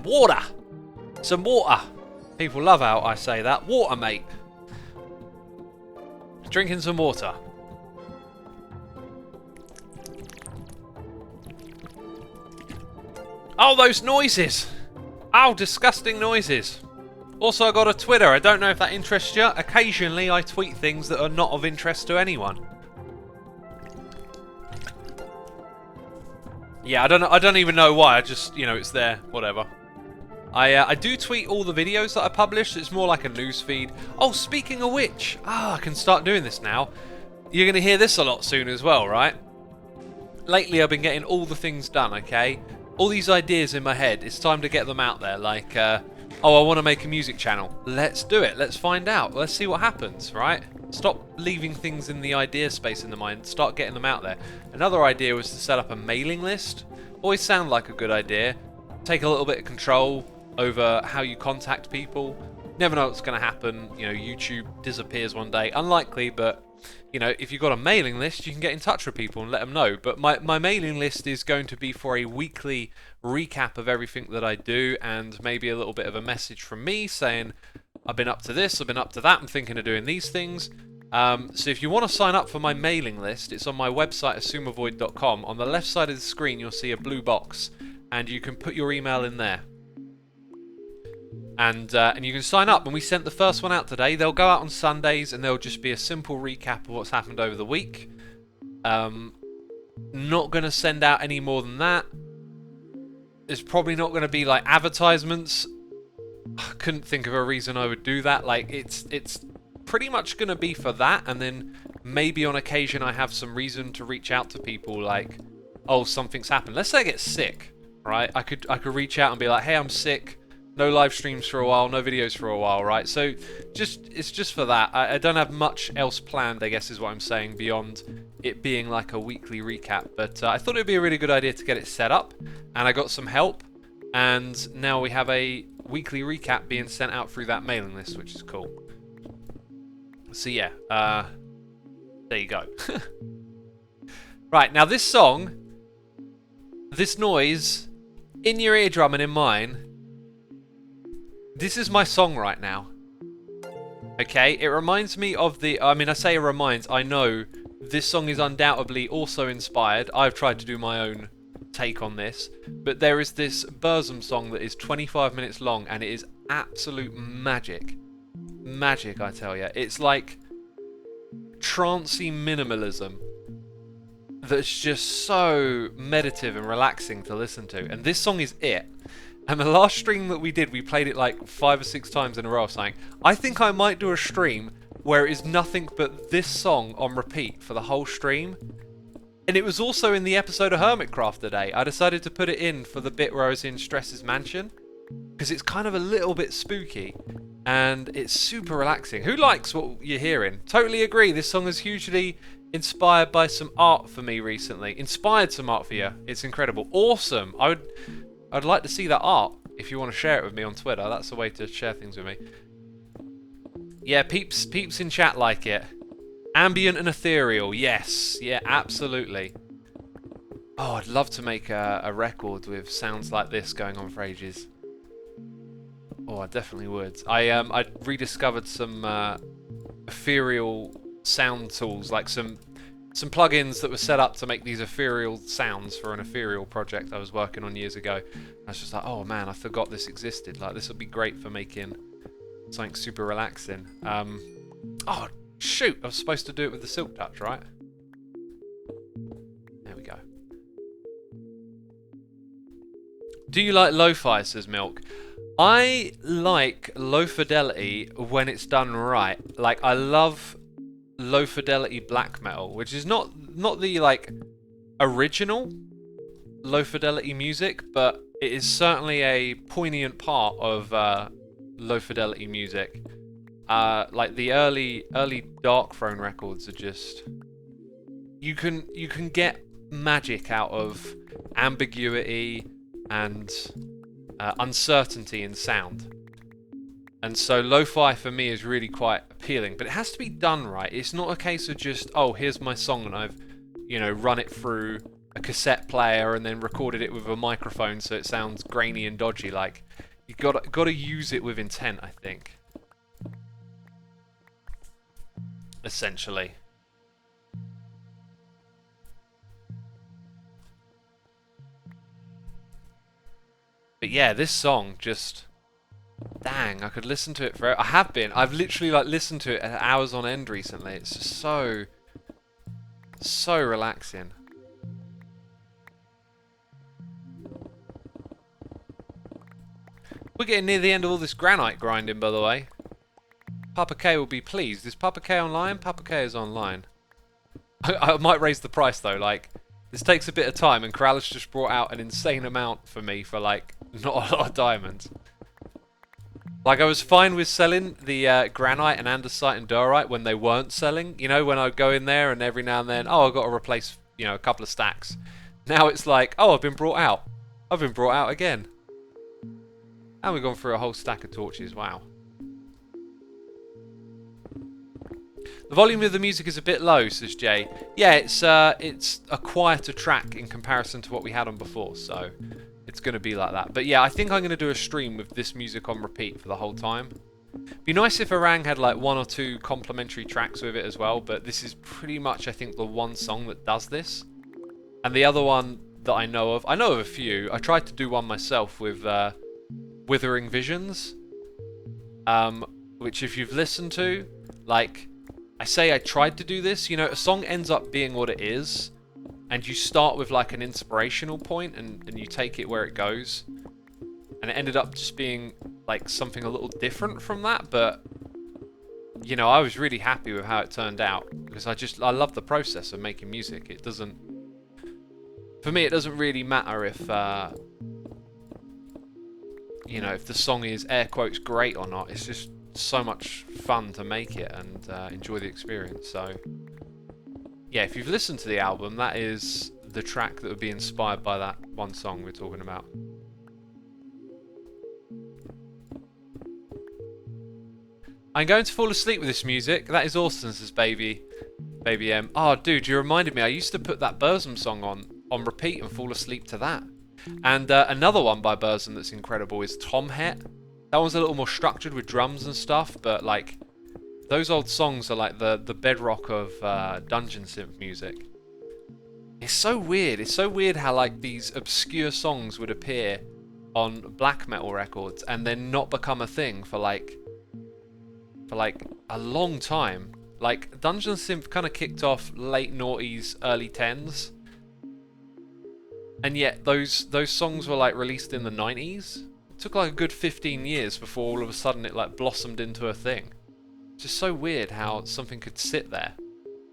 water. Some water. People love how I say that. Water, mate. Drinking some water. Oh, those noises! Oh, disgusting noises. Also, I got a Twitter. I don't know if that interests you. Occasionally, I tweet things that are not of interest to anyone. Yeah, I don't even know why. I just, it's there. Whatever. I do tweet all the videos that I publish. It's more like a news feed. Oh, speaking of which, I can start doing this now. You're going to hear this a lot soon as well, right? Lately, I've been getting all the things done, okay? All these ideas in my head. It's time to get them out there. Like, oh, I want to make a music channel. Let's do it. Let's find out. Let's see what happens, right? Stop leaving things in the idea space in the mind. Start getting them out there. Another idea was to set up a mailing list. Always sound like a good idea. Take a little bit of control over how you contact people. Never know what's going to happen. YouTube disappears one day. Unlikely, but if you've got a mailing list, you can get in touch with people and let them know. But my mailing list is going to be for a weekly recap of everything that I do, and maybe a little bit of a message from me saying, I've been up to this, I've been up to that, I'm thinking of doing these things. So if you want to sign up for my mailing list, it's on my website, xisumavoid.com. On the left side of the screen, you'll see a blue box. and you can put your email in there. And you can sign up. And we sent the first one out today. They'll go out on Sundays, and there'll just be a simple recap of what's happened over the week. Not going to send out any more than that. There's probably not going to be like advertisements. I couldn't think of a reason I would do that. Like it's pretty much going to be for that, and then maybe on occasion I have some reason to reach out to people like, oh, something's happened. Let's say I get sick, right? I could reach out and be like, hey, I'm sick. No live streams for a while, no videos for a while, right? So it's just for that. I don't have much else planned, I guess is what I'm saying, beyond it being like a weekly recap. But I thought it would be a really good idea to get it set up, and I got some help, and now we have a weekly recap being sent out through that mailing list, which is cool. So yeah, there you go. Right, now this song, this noise, in your eardrum and in mine, this is my song right now. Okay, it reminds me of I say it reminds, I know this song is undoubtedly also inspired. I've tried to do my own take on this, but there is this Burzum song that is 25 minutes long, and it is absolute magic. Magic, I tell you. It's like trancey minimalism that's just so meditative and relaxing to listen to, and this song is it. And the last stream that we did, we played it like 5 or 6 times in a row, saying, I think I might do a stream where it is nothing but this song on repeat for the whole stream. And it was also in the episode of Hermitcraft today. I decided to put it in for the bit where I was in Stress's mansion, because it's kind of a little bit spooky, and it's super relaxing. Who likes what you're hearing? Totally agree. This song is hugely inspired by some art for me recently. Inspired some art for you. It's incredible. Awesome. I'd like to see that art. If you want to share it with me on Twitter, that's the way to share things with me. Yeah, peeps in chat like it. Ambient and ethereal, yes. Yeah, absolutely. Oh, I'd love to make a record with sounds like this going on for ages. Oh, I definitely would. I rediscovered some ethereal sound tools, like some plugins that were set up to make these ethereal sounds for an ethereal project I was working on years ago. I was just like, oh man, I forgot this existed. Like, this would be great for making something super relaxing. Oh, shoot, I was supposed to do it with the Silk Touch, right? There we go. Do you like lo-fi, says Milk? I like low fidelity when it's done right. Like, I love low fidelity black metal, which is not the like original low fidelity music, but it is certainly a poignant part of low fidelity music. Like the early Dark Throne records are just, you can get magic out of ambiguity and uncertainty in sound. And so lo-fi for me is really quite appealing, but it has to be done right. It's not a case of just, oh, here's my song and I've, run it through a cassette player and then recorded it with a microphone so it sounds grainy and dodgy. Like, you got to use it with intent, I think. Essentially. But yeah, this song just, dang, I could listen to it forever. I have been. I've literally listened to it at hours on end recently. It's just so relaxing. We're getting near the end of all this granite grinding, by the way. Papa K will be pleased. Is Papa K online? Papa K is online. I might raise the price though. Like, this takes a bit of time, and Corrales just brought out an insane amount for me for like not a lot of diamonds. Like, I was fine with selling the granite and andesite and diorite when they weren't selling. You know, when I'd go in there and every now and then, oh, I've got to replace, a couple of stacks. Now it's like, oh, I've been brought out. I've been brought out again. And we've gone through a whole stack of torches. Wow. The volume of the music is a bit low, says Jay. Yeah, it's a quieter track in comparison to what we had on before, so it's going to be like that. But yeah, I think I'm going to do a stream with this music on repeat for the whole time. Be nice if Orang had like 1 or 2 complimentary tracks with it as well, but this is pretty much, I think, the one song that does this. And the other one that I know of. I know of a few. I tried to do one myself with Withering Visions, which if you've listened to, like, I say I tried to do this, you know, a song ends up being what it is, and you start with like an inspirational point and you take it where it goes, and it ended up just being like something a little different from that, but you know, I was really happy with how it turned out, because I love the process of making music. It doesn't, for me, it doesn't really matter if you know, if the song is air quotes great or not. It's just so much fun to make it and enjoy the experience. So yeah, if you've listened to the album, that is the track that would be inspired by that one song we're talking about. I'm going to fall asleep with this music. That is awesome, says Baby M. Oh, dude, you reminded me. I used to put that Burzum song on repeat and fall asleep to that. And another one by Burzum that's incredible is Tom Het. That one's a little more structured with drums and stuff, but like those old songs are like the bedrock of dungeon synth music. It's so weird. It's so weird how like these obscure songs would appear on black metal records and then not become a thing for like a long time. Like dungeon synth kind of kicked off late noughties, early 10s. And yet those songs were like released in the 90s. It took like a good 15 years before all of a sudden it like blossomed into a thing. It's just so weird how something could sit there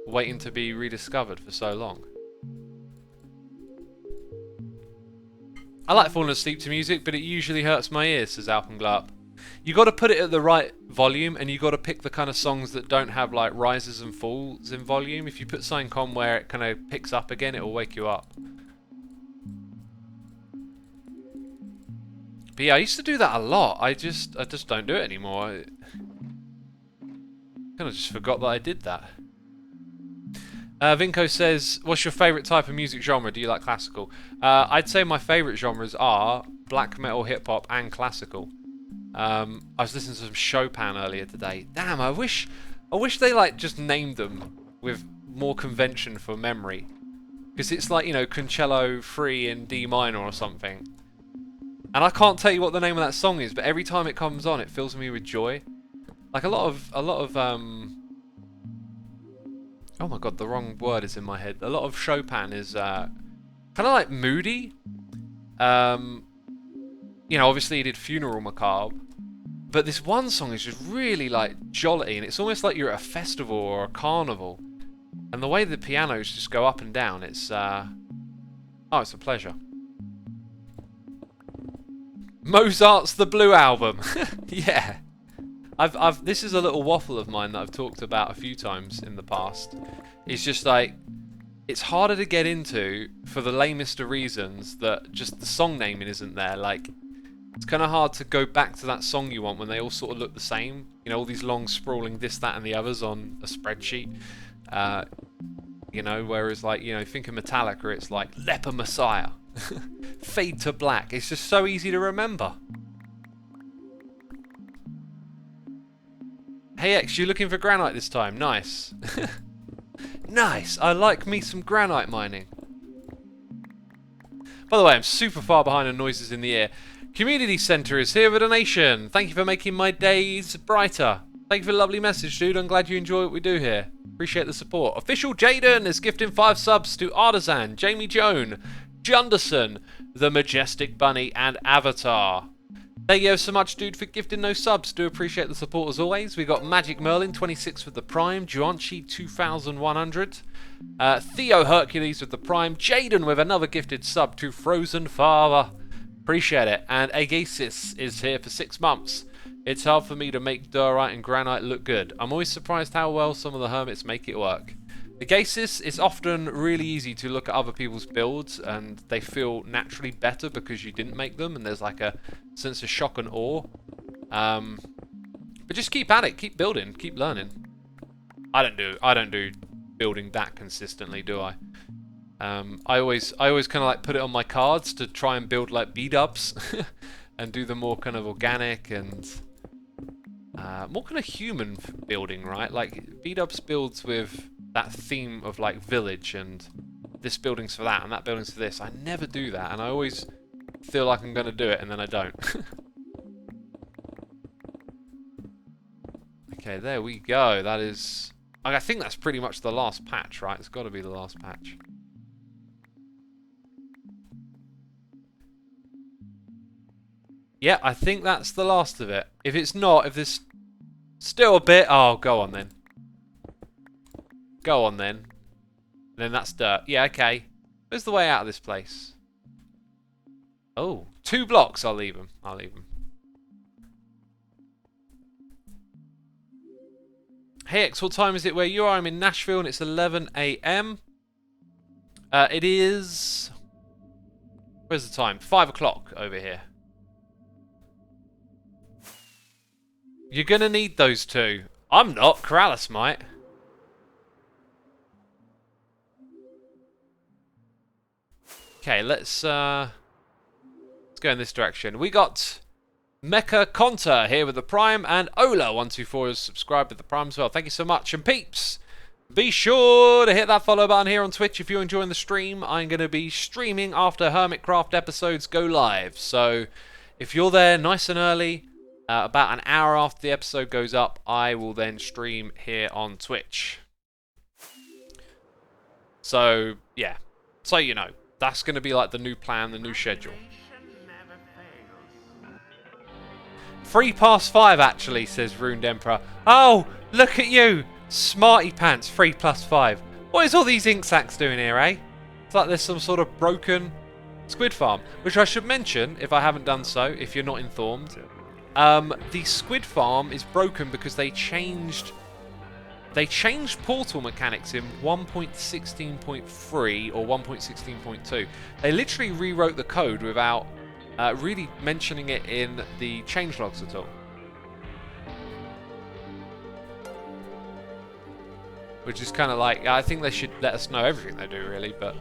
waiting to be rediscovered for so long. I like falling asleep to music, but it usually hurts my ears, says Alpenglarp. You got to put it at the right volume, and you got to pick the kind of songs that don't have like rises and falls in volume. If you put something on where it kind of picks up again, it will wake you up. But yeah, I used to do that a lot. I just don't do it anymore. I kind of just forgot that I did that. Vinco says, what's your favourite type of music genre? Do you like classical? I'd say my favourite genres are black metal, hip hop, and classical. I was listening to some Chopin earlier today. Damn, I wish they like just named them with more convention for memory. Because it's like, you know, Concello 3 in D minor or something. And I can't tell you what the name of that song is, but every time it comes on, it fills me with joy. Like a lot of oh my god, the wrong word is in my head. A lot of Chopin is kind of like moody. You know, obviously he did Funeral Macabre, but this one song is just really like jolly, and it's almost like you're at a festival or a carnival. And the way the pianos just go up and down, it's oh, it's a pleasure. Mozart's The Blue Album. Yeah. This is a little waffle of mine that I've talked about a few times in the past. It's just like, it's harder to get into for the lamest of reasons that just the song naming isn't there. Like, it's kind of hard to go back to that song you want when they all sort of look the same. You know, all these long sprawling this, that and the others on a spreadsheet. You know, whereas like, you know, think of Metallica, it's like Leper Messiah. Fade to Black. It's just so easy to remember. Hey X, you looking for granite this time? Nice. Nice. I like me some granite mining. By the way, I'm super far behind on noises in the ear. Community Centre is here with a donation. Thank you for making my days brighter. Thank you for the lovely message, dude. I'm glad you enjoy what we do here. Appreciate the support. Official Jaden is gifting 5 subs to Artisan, Jamie Joan, Junderson, The Majestic Bunny, and Avatar. Thank you so much, dude, for gifting those subs. Do appreciate the support as always. We got Magic Merlin, 26 with the Prime. Juanchi, 2,100. Theo Hercules with the Prime. Jaden with another gifted sub to Frozen Father. Appreciate it. And Agasis is here for 6 months. It's hard for me to make diorite and granite look good. I'm always surprised how well some of the hermits make it work. The Gasis, it's often really easy to look at other people's builds and they feel naturally better because you didn't make them, and there's like a sense of shock and awe. But just keep at it, keep building, keep learning. I don't do building that consistently, do I? I always kind of like put it on my cards to try and build like B-dubs and do the more kind of organic and more kind of human building, right? Like B-dubs builds with that theme of like village and this building's for that and that building's for this. I never do that, and I always feel like I'm going to do it, and then I don't. Okay, there we go. That is... I think that's pretty much the last patch, right? It's got to be the last patch. Yeah, I think that's the last of it. If it's not, if there's still a bit... Oh, go on then. Go on then. And then that's dirt. Yeah, okay. Where's the way out of this place? Oh, 2 blocks. I'll leave them. I'll leave them. Hey X, what time is it where you are? I'm in Nashville and it's 11 AM. It is... Where's the time? 5 o'clock over here. You're going to need those 2. I'm not. Corrales might. Okay, let's go in this direction. We got Mecha Conter here with the Prime, and Ola124 has subscribed with the Prime as well. Thank you so much. And peeps, be sure to hit that follow button here on Twitch if you're enjoying the stream. I'm going to be streaming after Hermitcraft episodes go live. So if you're there nice and early, about an hour after the episode goes up, I will then stream here on Twitch. So, yeah. So you know. That's going to be like the new plan, the new schedule. 3+5 actually, says Ruined Emperor. Oh, look at you. Smarty pants, 3+5. What is all these ink sacks doing here, eh? It's like there's some sort of broken squid farm. Which I should mention, if I haven't done so, if you're not informed. The squid farm is broken because they changed portal mechanics in 1.16.3 or 1.16.2. They literally rewrote the code without really mentioning it in the changelogs at all. Which is kind of like, I think they should let us know everything they do really, but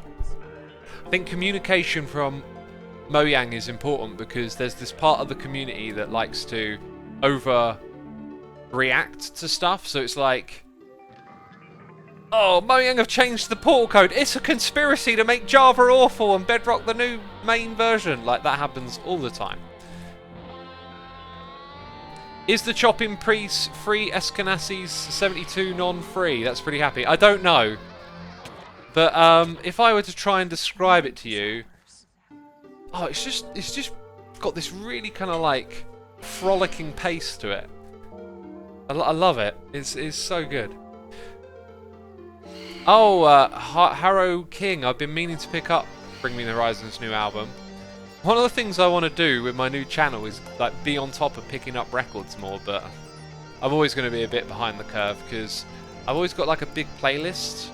I think communication from Mojang is important because there's this part of the community that likes to overreact to stuff, so it's like, oh, Mojang have changed the portal code. It's a conspiracy to make Java awful and Bedrock the new main version. Like, that happens all the time. Is the chopping priest free Eskenazi's 72 non-free? That's pretty happy. I don't know. But if I were to try and describe it to you... Oh, it's just got this really kind of like frolicking pace to it. I love it. It's so good. Oh, Harrow King, I've been meaning to pick up Bring Me the Horizon's new album. One of the things I want to do with my new channel is like be on top of picking up records more, but I'm always going to be a bit behind the curve because I've always got like a big playlist,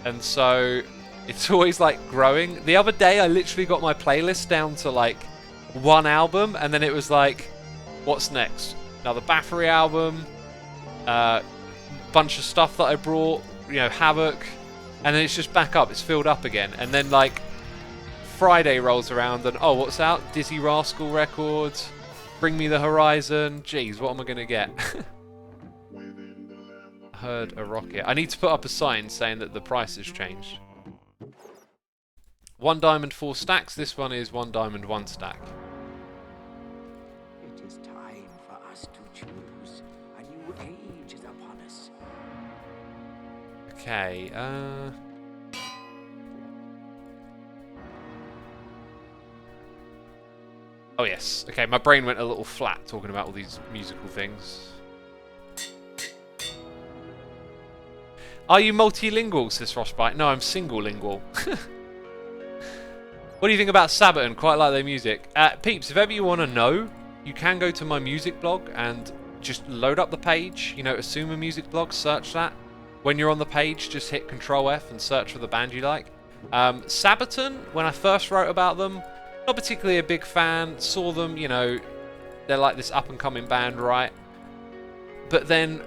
and so it's always like growing. The other day I literally got my playlist down to like 1 album, and then it was like, what's next? Another Bathory album, bunch of stuff that I brought, you know, Havoc, and then it's just back up, it's filled up again, and then like Friday rolls around and oh, what's out? Dizzy Rascal Records, Bring Me the Horizon. Jeez, what am I gonna get? Heard a rocket. I need to put up a sign saying that the price has changed. 1 diamond 4 stacks. This one is 1 diamond 1 stack. It is time for us to choose. A new age is upon us. Okay, oh yes. Okay, my brain went a little flat talking about all these musical things. Are you multilingual, says Frostbite? No, I'm single-lingual. What do you think about Sabaton? Quite like their music. Peeps, if ever you want to know, you can go to my music blog and just load up the page. You know, Xisuma music blog, search that. When you're on the page, just hit Control F and search for the band you like. Sabaton, when I first wrote about them, not particularly a big fan. Saw them, you know, they're like this up-and-coming band, right? But then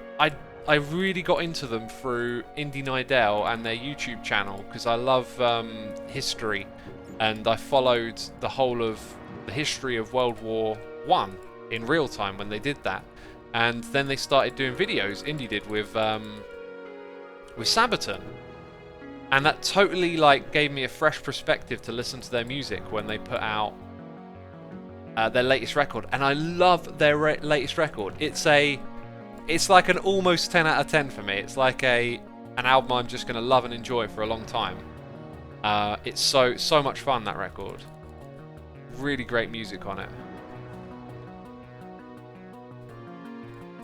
I really got into them through Indie Nidell and their YouTube channel because I love history, and I followed the whole of the history of World War I in real time when they did that. And then they started doing videos, Indie did, with Sabaton. And that totally like gave me a fresh perspective to listen to their music when they put out their latest record. And I love their latest record. It's like an almost 10 out of 10 for me. It's like an album I'm just going to love and enjoy for a long time. It's so much fun, that record. Really great music on it.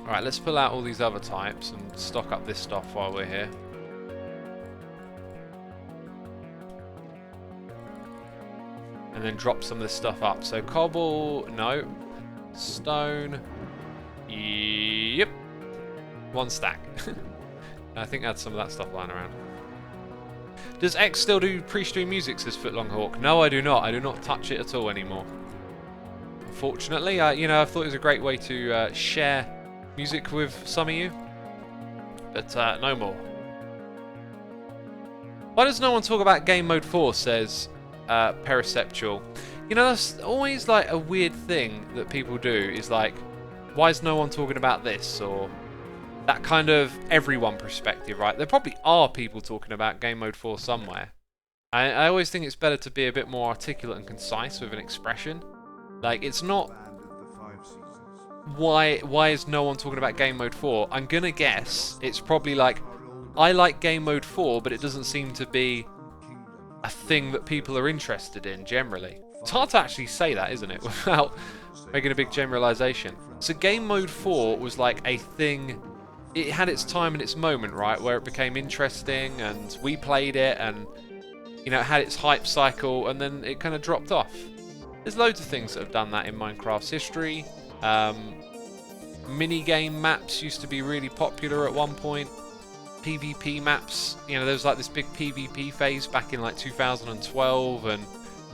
Alright, let's pull out all these other types and stock up this stuff while we're here. And then drop some of this stuff up. So cobble, no. Stone, yep. 1 stack. I think I had some of that stuff lying around. Does X still do pre-stream music, says Footlonghawk? No, I do not. I do not touch it at all anymore. Unfortunately, I thought it was a great way to share music with some of you. But no more. Why does no one talk about Game Mode 4, says Periceptual. You know, that's always like a weird thing that people do, is like, why is no one talking about this? Or that kind of everyone perspective, right? There probably are people talking about Game Mode 4 somewhere. I always think it's better to be a bit more articulate and concise with an expression. Like, it's not why is no one talking about Game Mode 4? I'm gonna guess it's probably like, I like Game Mode 4, but it doesn't seem to be a thing that people are interested in generally. It's hard to actually say that, isn't it, without making a big generalization. So Game Mode 4 was like a thing, it had its time and its moment, right, where it became interesting and we played it and, you know, it had its hype cycle and then it kind of dropped off. There's loads of things that have done that in Minecraft's history. Minigame maps used to be really popular at one point. PvP maps, you know, there was like this big PvP phase back in like 2012, and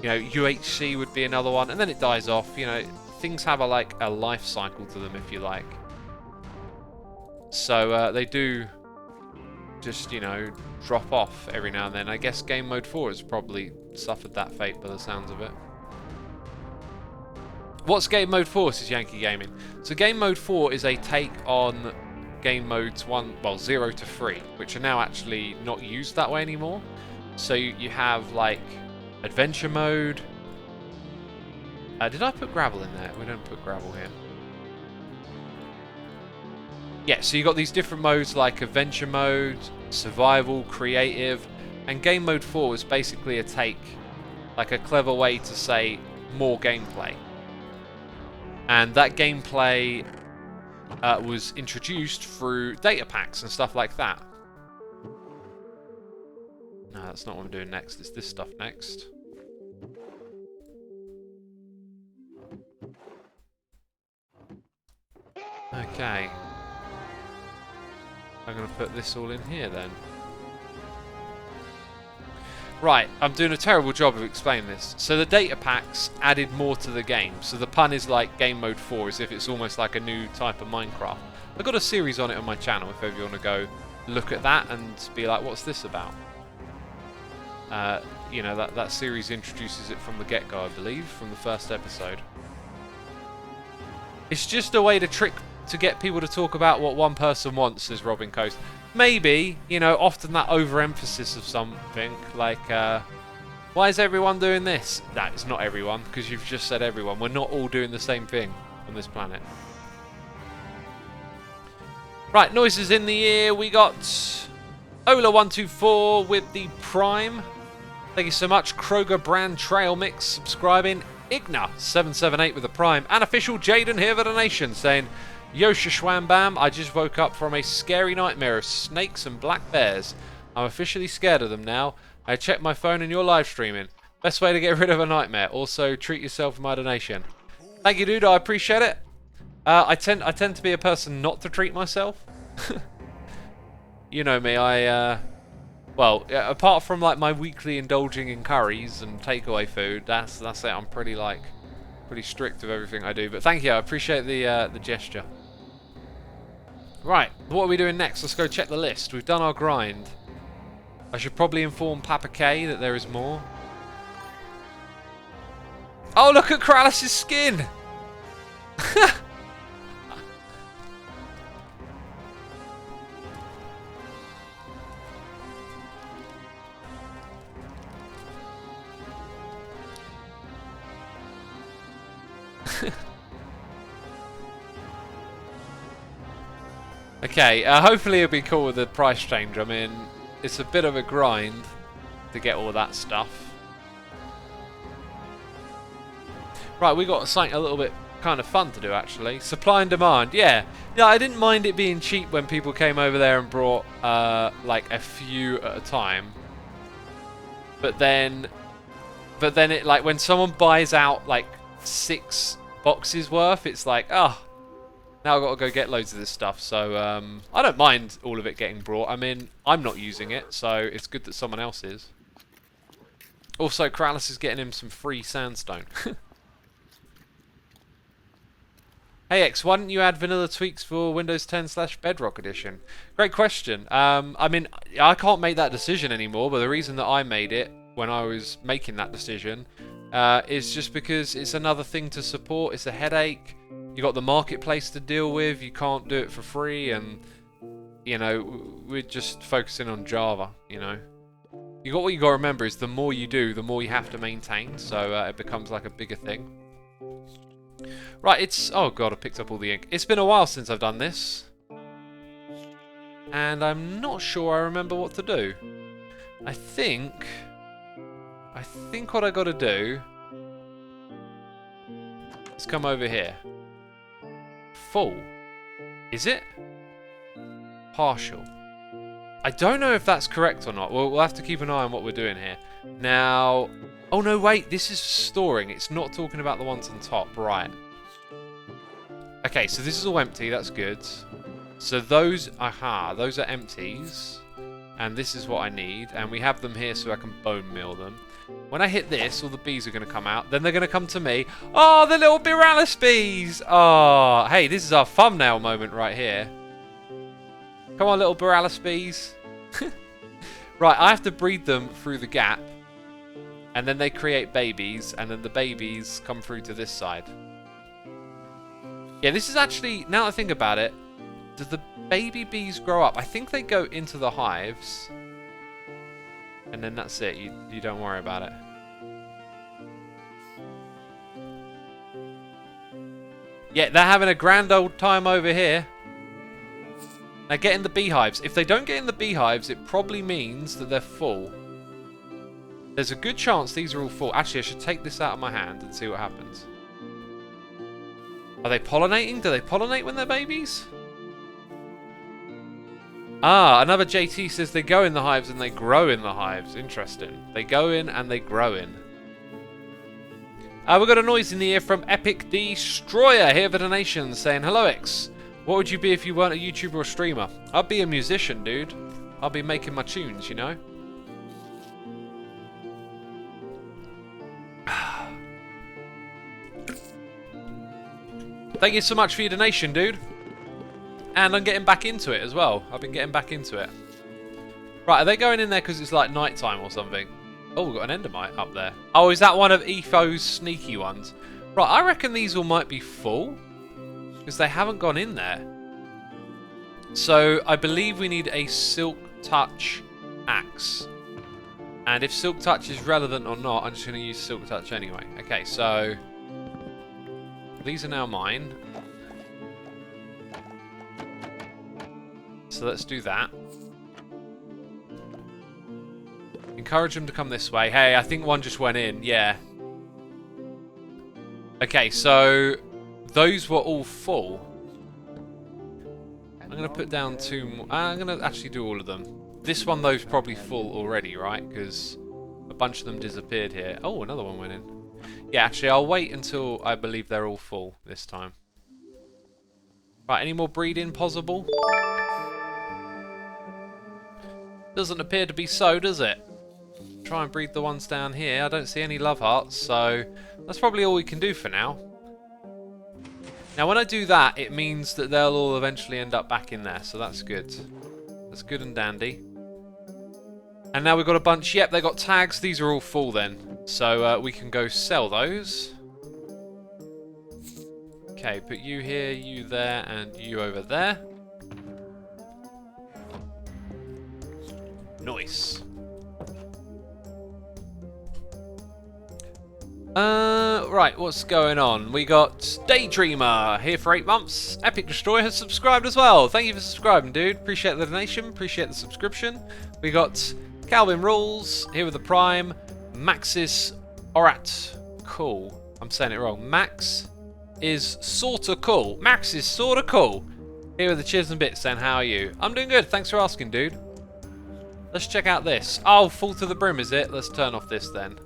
you know, UHC would be another one, and then it dies off. You know, things have a life cycle to them, if you like. So they do just, you know, drop off every now and then. I guess Game Mode 4 has probably suffered that fate by the sounds of it. What's Game Mode 4, says Yankee Gaming? So Game Mode 4 is a take on Game Modes 0 to 3, which are now actually not used that way anymore. So you have like Adventure Mode. Did I put gravel in there? We don't put gravel here. Yeah, so you got these different modes like Adventure Mode, Survival, Creative, and Game Mode 4 is basically a take, like a clever way to say more gameplay. And that gameplay was introduced through data packs and stuff like that. No, that's not what I'm doing next. It's this stuff next. Okay. I'm going to put this all in here then. Right, I'm doing a terrible job of explaining this. So the data packs added more to the game. So the pun is like Game Mode 4, as if it's almost like a new type of Minecraft. I've got a series on it on my channel if ever you want to go look at that and be like, what's this about? You know, that series introduces it from the get-go, I believe, from the first episode. It's just a way to get people to talk about what one person wants, says Robin Coast. Maybe, you know, often that overemphasis of something, like, why is everyone doing this? That is not everyone, because you've just said everyone. We're not all doing the same thing on this planet. Right, noises in the ear. We got Ola124 with the Prime. Thank you so much. Kroger Brand Trail Mix subscribing. Igna778 with the Prime. And official Jaden here for the nation saying, Yo Shashwam I just woke up from a scary nightmare of snakes and black bears. I'm officially scared of them now. I checked my phone and you're live streaming. Best way to get rid of a nightmare. Also, treat yourself with my donation. Thank you, dude. I appreciate it. I tend to be a person not to treat myself. You know me. Well, apart from like my weekly indulging in curries and takeaway food, that's it. I'm pretty strict with everything I do. But thank you. I appreciate the gesture. Right, what are we doing next? Let's go check the list. We've done our grind. I should probably inform Papa K that there is more. Oh, look at Krallis' skin! Okay, hopefully it'll be cool with the price change. I mean, it's a bit of a grind to get all that stuff. Right, we got something a little bit kind of fun to do, actually. Supply and demand, yeah. Yeah, I didn't mind it being cheap when people came over there and brought, like, a few at a time. But then it, like, when someone buys out, like, 6 boxes worth, it's like, oh, now I've got to go get loads of this stuff. So, I don't mind all of it getting brought. I mean, I'm not using it, so it's good that someone else is. Also, Kralis is getting him some free sandstone. Hey X, why didn't you add vanilla tweaks for Windows 10/Bedrock Edition? Great question. I mean, I can't make that decision anymore, but the reason that I made it when I was making that decision is just because it's another thing to support. It's a headache. You got the marketplace to deal with. You can't do it for free, and you know we're just focusing on Java. You know, what you got to remember is the more you do, the more you have to maintain. So it becomes like a bigger thing. Right, it's... Oh god, I picked up all the ink. It's been a while since I've done this. And I'm not sure I remember what to do. I think what I got to do is come over here. Full. Is it? Partial. I don't know if that's correct or not. We'll have to keep an eye on what we're doing here. Now... Oh no, wait, this is storing. It's not talking about the ones on top, right. Okay, so this is all empty, that's good. So those, those are empties. And this is what I need. And we have them here so I can bone meal them. When I hit this, all the bees are going to come out. Then they're going to come to me. Oh, the little Biralis bees! Oh, hey, this is our thumbnail moment right here. Come on, little Biralis bees. Right, I have to breed them through the gap. And then they create babies, and then the babies come through to this side. Yeah, this is actually, now that I think about it, do the baby bees grow up? I think they go into the hives. And then that's it, you don't worry about it. Yeah, they're having a grand old time over here. Now get in the beehives. If they don't get in the beehives, it probably means that they're full. There's a good chance these are all full. Actually, I should take this out of my hand and see what happens. Are they pollinating? Do they pollinate when they're babies? Ah, another JT says they go in the hives and they grow in the hives. Interesting. They go in and they grow in. We've got a noise in the ear from Epic Destroyer here for donations saying, hello X. What would you be if you weren't a YouTuber or streamer? I'd be a musician, dude. I'll be making my tunes, you know? Thank you so much for your donation, dude. And I'm getting back into it as well. I've been getting back into it. Right, are they going in there because it's like night time or something? Oh, we've got an endermite up there. Oh, is that one of Etho's sneaky ones? Right, I reckon these all might be full. Because they haven't gone in there. So, I believe we need a Silk Touch axe. And if Silk Touch is relevant or not, I'm just going to use Silk Touch anyway. Okay, so... these are now mine. So let's do that. Encourage them to come this way. Hey, I think one just went in. Yeah. Okay, so those were all full. I'm going to put down 2 more. I'm going to actually do all of them. This one, though, is probably full already, right? Because a bunch of them disappeared here. Oh, another one went in. Yeah, actually, I'll wait until I believe they're all full this time. Right, any more breeding possible? Doesn't appear to be so, does it? Try and breed the ones down here. I don't see any love hearts, so that's probably all we can do for now. Now, when I do that, it means that they'll all eventually end up back in there, so that's good. That's good and dandy. And now we've got a bunch. Yep, they got tags. These are all full then. So we can go sell those. Okay, put you here, you there, and you over there. Nice. Right, what's going on? We got Daydreamer here for 8 months. Epic Destroyer has subscribed as well. Thank you for subscribing, dude. Appreciate the donation, appreciate the subscription. We got Calvin Rules here with the Prime. Maxis Orat. Cool. I'm saying it wrong. Max is sorta cool. Max is sorta cool. Here with the cheers and bits saying, how are you? I'm doing good. Thanks for asking, dude. Let's check out this. Oh, full to the brim, is it? Let's turn off this then.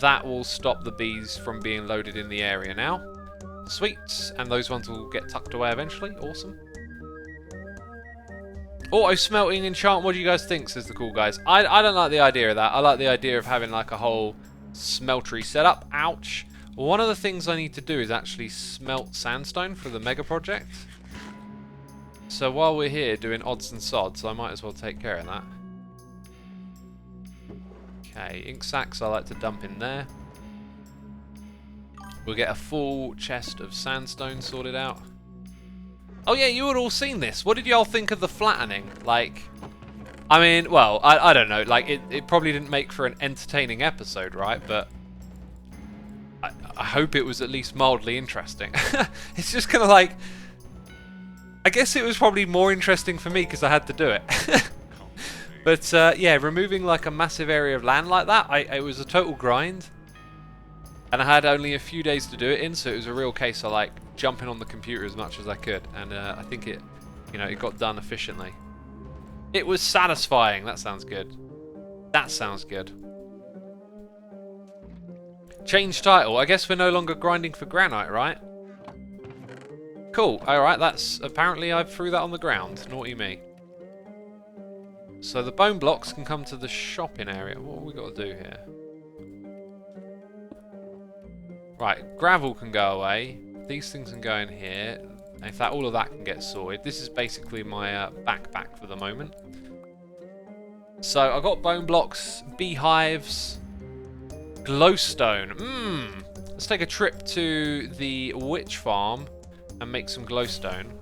That will stop the bees from being loaded in the area now. Sweet. And those ones will get tucked away eventually. Awesome. Auto smelting enchant. What do you guys think, says the cool guys? I don't like the idea of that. I like the idea of having like a whole smeltery setup. Ouch. One of the things I need to do is actually smelt sandstone for the mega project. So while we're here doing odds and sods, I might as well take care of that. Okay, ink sacks I like to dump in there. We'll get a full chest of sandstone sorted out. Oh yeah, you had all seen this. What did y'all think of the flattening? Like, I mean, well, I don't know. Like, it probably didn't make for an entertaining episode, right? But I hope it was at least mildly interesting. It's just kind of like, I guess it was probably more interesting for me because I had to do it. But yeah, removing like a massive area of land like that, it was a total grind. And I had only a few days to do it in, so it was a real case of like jumping on the computer as much as I could. And I think it, you know, it got done efficiently. It was satisfying. That sounds good. That sounds good. Change title. I guess we're no longer grinding for granite, right? Cool. Alright, that's... Apparently I threw that on the ground. Naughty me. So the bone blocks can come to the shopping area. What have we got to do here? Right, gravel can go away. These things can go in here. In fact, all of that can get sorted. This is basically my backpack for the moment. So I've got bone blocks, beehives, glowstone. Let's take a trip to the witch farm and make some glowstone.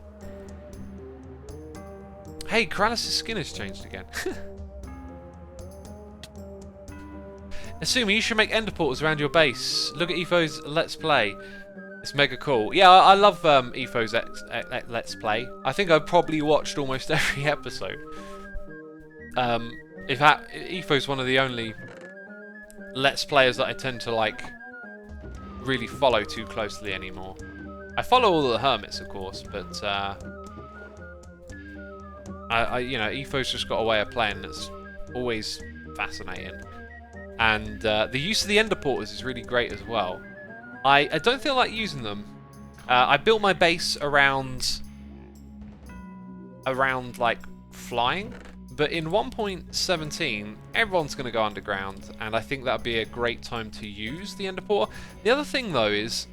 Hey, Krallis' skin has changed again. Xisuma, you should make ender portals around your base. Look at Etho's Let's Play. It's mega cool. Yeah, I love Etho's Let's Play. I think I've probably watched almost every episode. In fact, Etho's one of the only Let's Players that I tend to like really follow too closely anymore. I follow all the hermits, of course, but you know, Etho's just got a way of playing that's always fascinating. And the use of the ender portals is really great as well. I don't feel like using them. I built my base around like flying, but in 1.17 everyone's going to go underground, and I think that'd be a great time to use the ender portal. The other thing though is,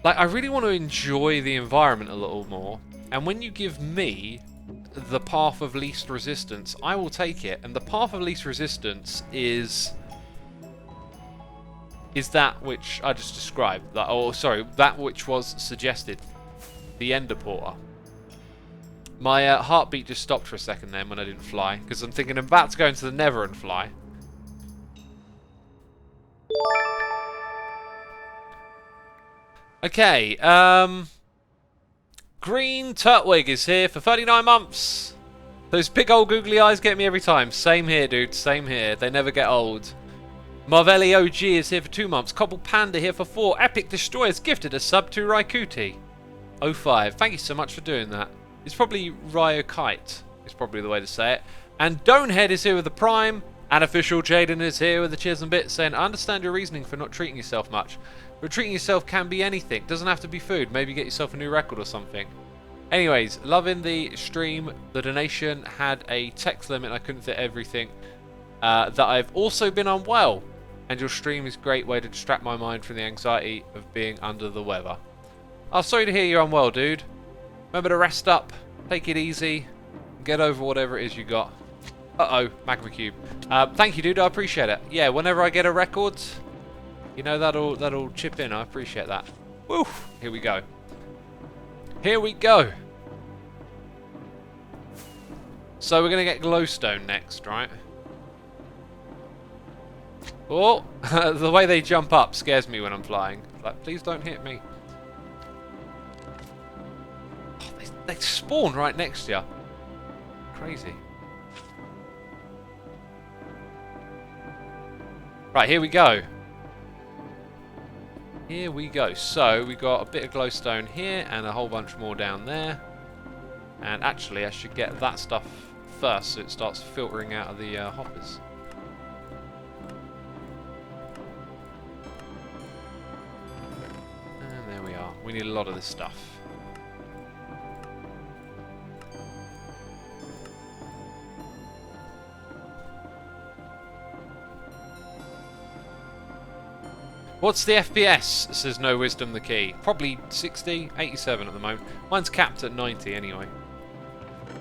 like, I really want to enjoy the environment a little more, and when you give me the path of least resistance, I will take it. And the path of least resistance is that which I just described. That which was suggested. The ender portal. My heartbeat just stopped for a second then when I didn't fly, because I'm thinking I'm about to go into the Nether and fly. Okay, Green Turtwig is here for 39 months. Those big old googly eyes get me every time. Same here, dude. Same here. They never get old. Marvelli OG is here for 2 months. Cobble Panda here for 4. Epic Destroyers gifted a sub to Raikuti. 05. Thank you so much for doing that. It's probably Ryokite. Is probably the way to say it. And Donehead is here with the Prime. And official Jaden is here with the cheers and bits, saying, I understand your reasoning for not treating yourself much. But treating yourself can be anything. Doesn't have to be food. Maybe get yourself a new record or something. Anyways, loving the stream. The donation had a text limit. I couldn't fit everything. That I've also been unwell. And your stream is a great way to distract my mind from the anxiety of being under the weather. Oh, sorry to hear you're unwell, dude. Remember to rest up. Take it easy. Get over whatever it is you got. Uh-oh, magma cube. Thank you, dude. I appreciate it. Yeah, whenever I get a record, you know, that'll chip in. I appreciate that. Woo! Here we go. Here we go. So we're going to get glowstone next, right? Oh, the way they jump up scares me when I'm flying. Like, please don't hit me. Oh, they spawn right next to you. Crazy. Right, here we go. Here we go. So, we got a bit of glowstone here and a whole bunch more down there. And actually, I should get that stuff first so it starts filtering out of the hoppers. And there we are. We need a lot of this stuff. What's the FPS? Says No Wisdom the Key. Probably 60, 87 at the moment. Mine's capped at 90 anyway.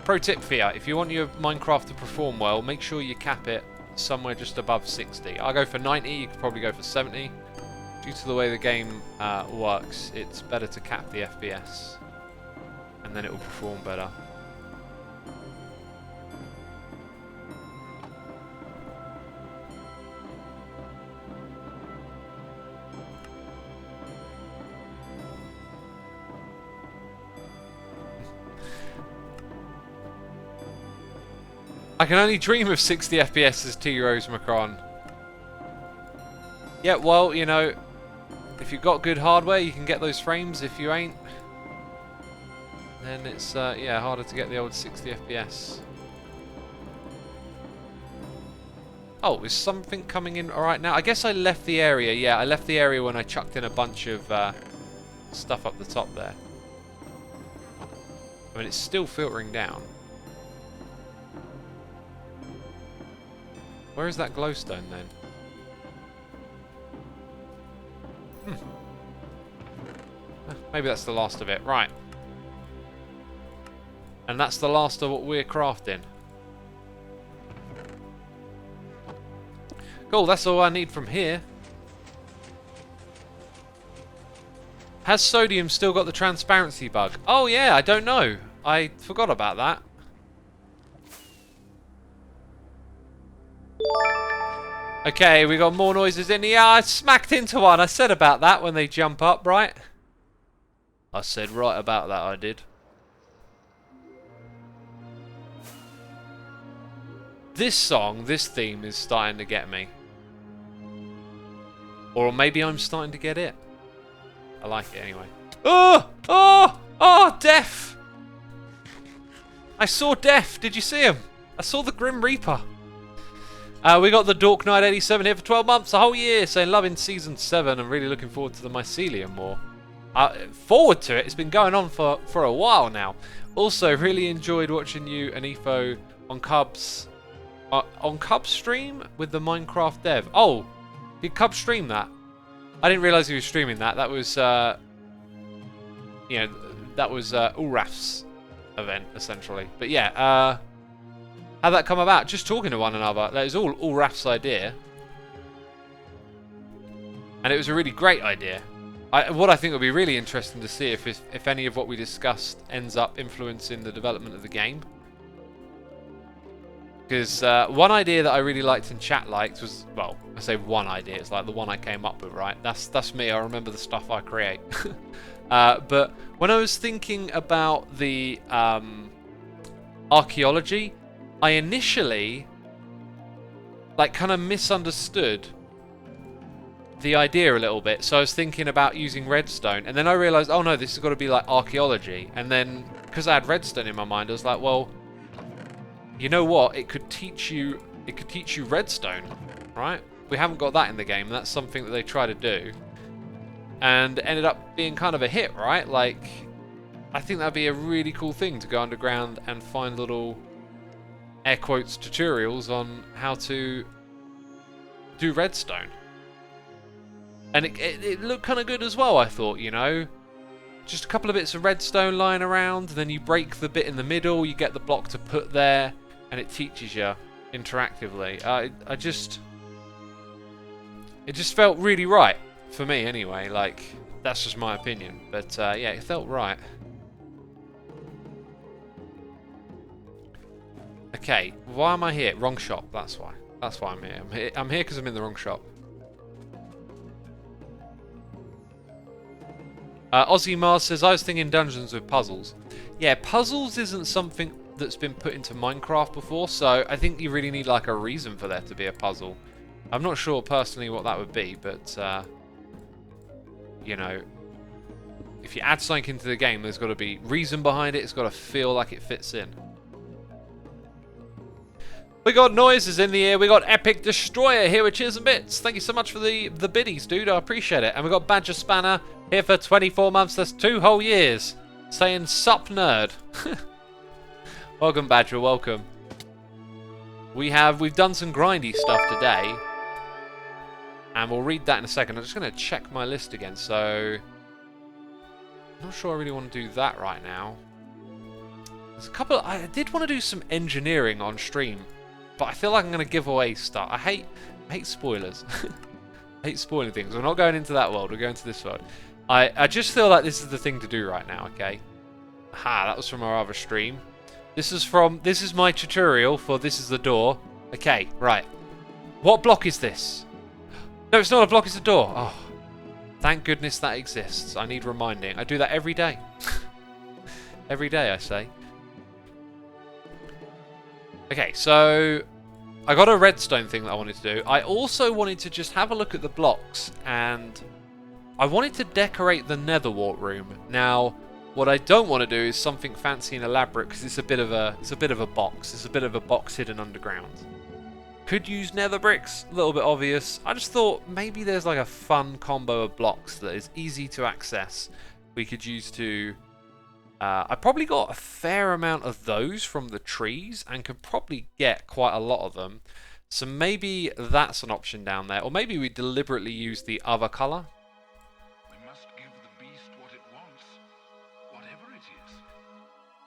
Pro tip for you, if you want your Minecraft to perform well, make sure you cap it somewhere just above 60. I'll go for 90, you could probably go for 70. Due to the way the game works, it's better to cap the FPS. And then it will perform better. I can only dream of 60 FPS as T. Rose Macron. Yeah, well, you know, if you've got good hardware, you can get those frames. If you ain't, then it's, yeah, harder to get the old 60 FPS. Oh, is something coming in alright now? I guess I left the area. Yeah, I left the area when I chucked in a bunch of stuff up the top there. I mean, it's still filtering down. Where is that glowstone then? Maybe that's the last of it. Right. And that's the last of what we're crafting. Cool, that's all I need from here. Has sodium still got the transparency bug? Oh yeah, I don't know. I forgot about that. Okay, we got more noises in here. I smacked into one. I said about that when they jump up, right? I said right about that, I did. This song, this theme is starting to get me. Or maybe I'm starting to get it. I like it anyway. Oh! Oh! Oh! Death! I saw Death. Did you see him? I saw the Grim Reaper. We got the Dork Knight 87 here for 12 months, a whole year, saying loving Season 7 and really looking forward to the Mycelium War. Forward to it, it's been going on for a while now. Also, really enjoyed watching you and Efo on Cub's stream with the Minecraft dev. Oh, did Cub stream that? I didn't realise he was streaming that. That was, you know, that was Ulraf's event, essentially. But yeah, how'd that come about? Just talking to one another. That was all Raf's idea. And it was a really great idea. What I think would be really interesting to see if any of what we discussed ends up influencing the development of the game. Because one idea that I really liked and chat liked was, well, I say one idea, it's like the one I came up with, right? That's me, I remember the stuff I create. But when I was thinking about the archaeology, I initially, like, kind of misunderstood the idea a little bit. So I was thinking about using redstone, and then I realised, oh no, this has got to be like archaeology. And then, because I had redstone in my mind, I was like, well, you know what? It could teach you redstone, right? We haven't got that in the game. That's something that they try to do, and ended up being kind of a hit, right? Like, I think that'd be a really cool thing to go underground and find little, air quotes, tutorials on how to do redstone. And it looked kind of good as well, I thought, you know. Just a couple of bits of redstone lying around, then you break the bit in the middle, you get the block to put there, and it teaches you interactively. It just felt really right for me anyway. Like, that's just my opinion. But yeah, it felt right. Okay, why am I here? Wrong shop, that's why. That's why I'm here. I'm here because I'm in the wrong shop. Aussie Mars says, I was thinking dungeons with puzzles. Yeah, puzzles isn't something that's been put into Minecraft before, so I think you really need like a reason for there to be a puzzle. I'm not sure personally what that would be, but you know, if you add something into the game, there's got to be reason behind it. It's got to feel like it fits in. We got noises in the air. We got Epic Destroyer here with Cheers and Bits. Thank you so much for the biddies, dude. I appreciate it. And we got Badger Spanner here for 24 months. That's 2 whole years. Saying sup nerd. Welcome, Badger. Welcome. We've done some grindy stuff today, and we'll read that in a second. I'm just going to check my list again. So I'm not sure I really want to do that right now. There's a couple. I did want to do some engineering on stream, but I feel like I'm going to give away stuff. I hate spoilers. I hate spoiling things. We're not going into that world. We're going to this world. I just feel like this is the thing to do right now. Okay. Aha, that was from our other stream. This is my tutorial for this is the door. Okay, right. What block is this? No, it's not a block. It's a door. Oh, thank goodness that exists. I need reminding. I do that every day. Every day, I say. Okay, so I got a redstone thing that I wanted to do. I also wanted to just have a look at the blocks, and I wanted to decorate the nether wart room. Now, what I don't want to do is something fancy and elaborate because it's a bit of a box. It's a bit of a box hidden underground. Could use nether bricks, a little bit obvious. I just thought maybe there's like a fun combo of blocks that is easy to access. We could use to. I probably got a fair amount of those from the trees and could probably get quite a lot of them. So maybe that's an option down there, or maybe we deliberately use the other color.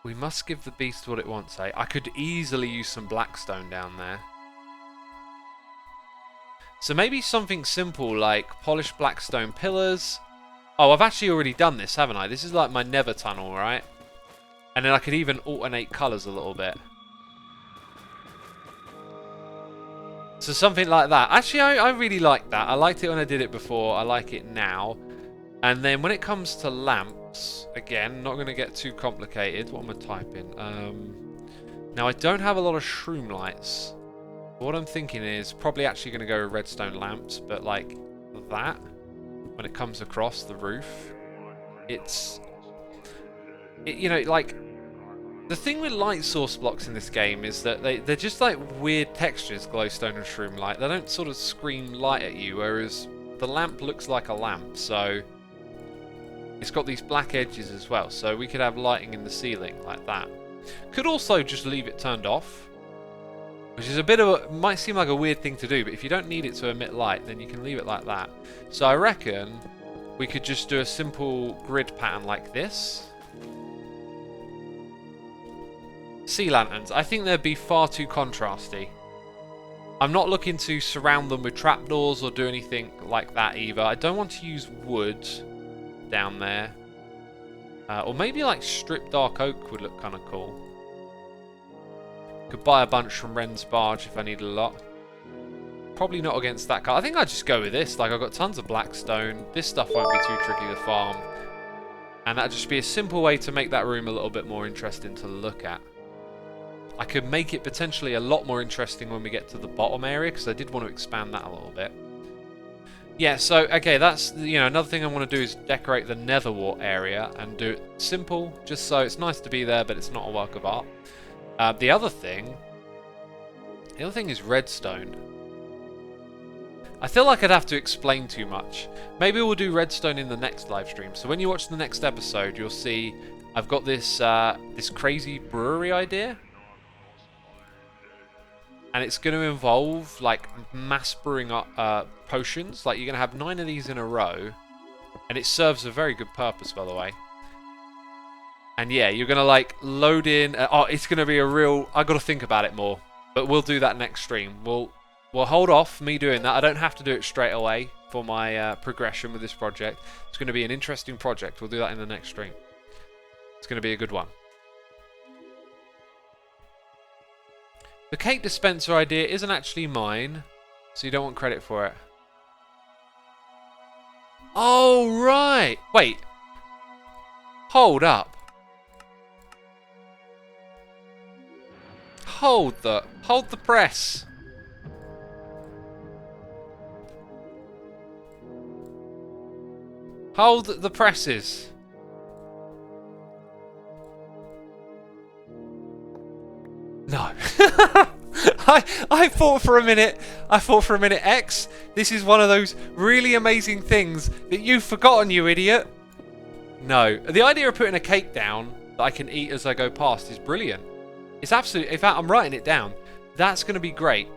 We must give the beast what it wants, eh? I could easily use some blackstone down there. So maybe something simple like polished blackstone pillars. Oh, I've actually already done this, haven't I? This is like my nether tunnel, right? And then I could even alternate colours a little bit. So something like that. Actually, I really like that. I liked it when I did it before. I like it now. And then when it comes to lamps, again, not going to get too complicated. What am I typing? Now, I don't have a lot of shroom lights. What I'm thinking is probably actually going to go with redstone lamps, but like that, when it comes across the roof, you know, like, the thing with light source blocks in this game is that they're just like weird textures, glowstone and shroom light. They don't sort of scream light at you, whereas the lamp looks like a lamp, so it's got these black edges as well, so we could have lighting in the ceiling like that. Could also just leave it turned off, which is a bit of a, might seem like a weird thing to do, but if you don't need it to emit light, then you can leave it like that. So I reckon we could just do a simple grid pattern like this. Sea lanterns, I think they'd be far too contrasty. I'm not looking to surround them with trapdoors or do anything like that either. I don't want to use wood down there. Or maybe like stripped dark oak would look kind of cool. Could buy a bunch from Ren's Barge if I need a lot. Probably not against that colour. I think I'd just go with this. Like, I've got tons of blackstone. This stuff won't be too tricky to farm. And that'd just be a simple way to make that room a little bit more interesting to look at. I could make it potentially a lot more interesting when we get to the bottom area, because I did want to expand that a little bit. Yeah, so, okay, that's, you know, another thing I want to do is decorate the nether wart area and do it simple, just so it's nice to be there, but it's not a work of art. The other thing is redstone. I feel like I'd have to explain too much. Maybe we'll do redstone in the next live stream. So when you watch the next episode, you'll see I've got this this crazy brewery idea. And it's going to involve like mass brewing up potions. Like, you're going to have 9 of these in a row, and it serves a very good purpose, by the way. And yeah, you're going to like load in. Oh, it's going to be a real. I got to think about it more, but we'll do that next stream. We'll hold off me doing that. I don't have to do it straight away for my progression with this project. It's going to be an interesting project. We'll do that in the next stream. It's going to be a good one. The cake dispenser idea isn't actually mine, so you don't want credit for it. Oh, right. Wait. Hold up. Hold the press. Hold the presses. No. I thought for a minute, X, this is one of those really amazing things that you've forgotten, you idiot. No. The idea of putting a cake down that I can eat as I go past is brilliant. It's absolutely, in fact, I'm writing it down. That's going to be great.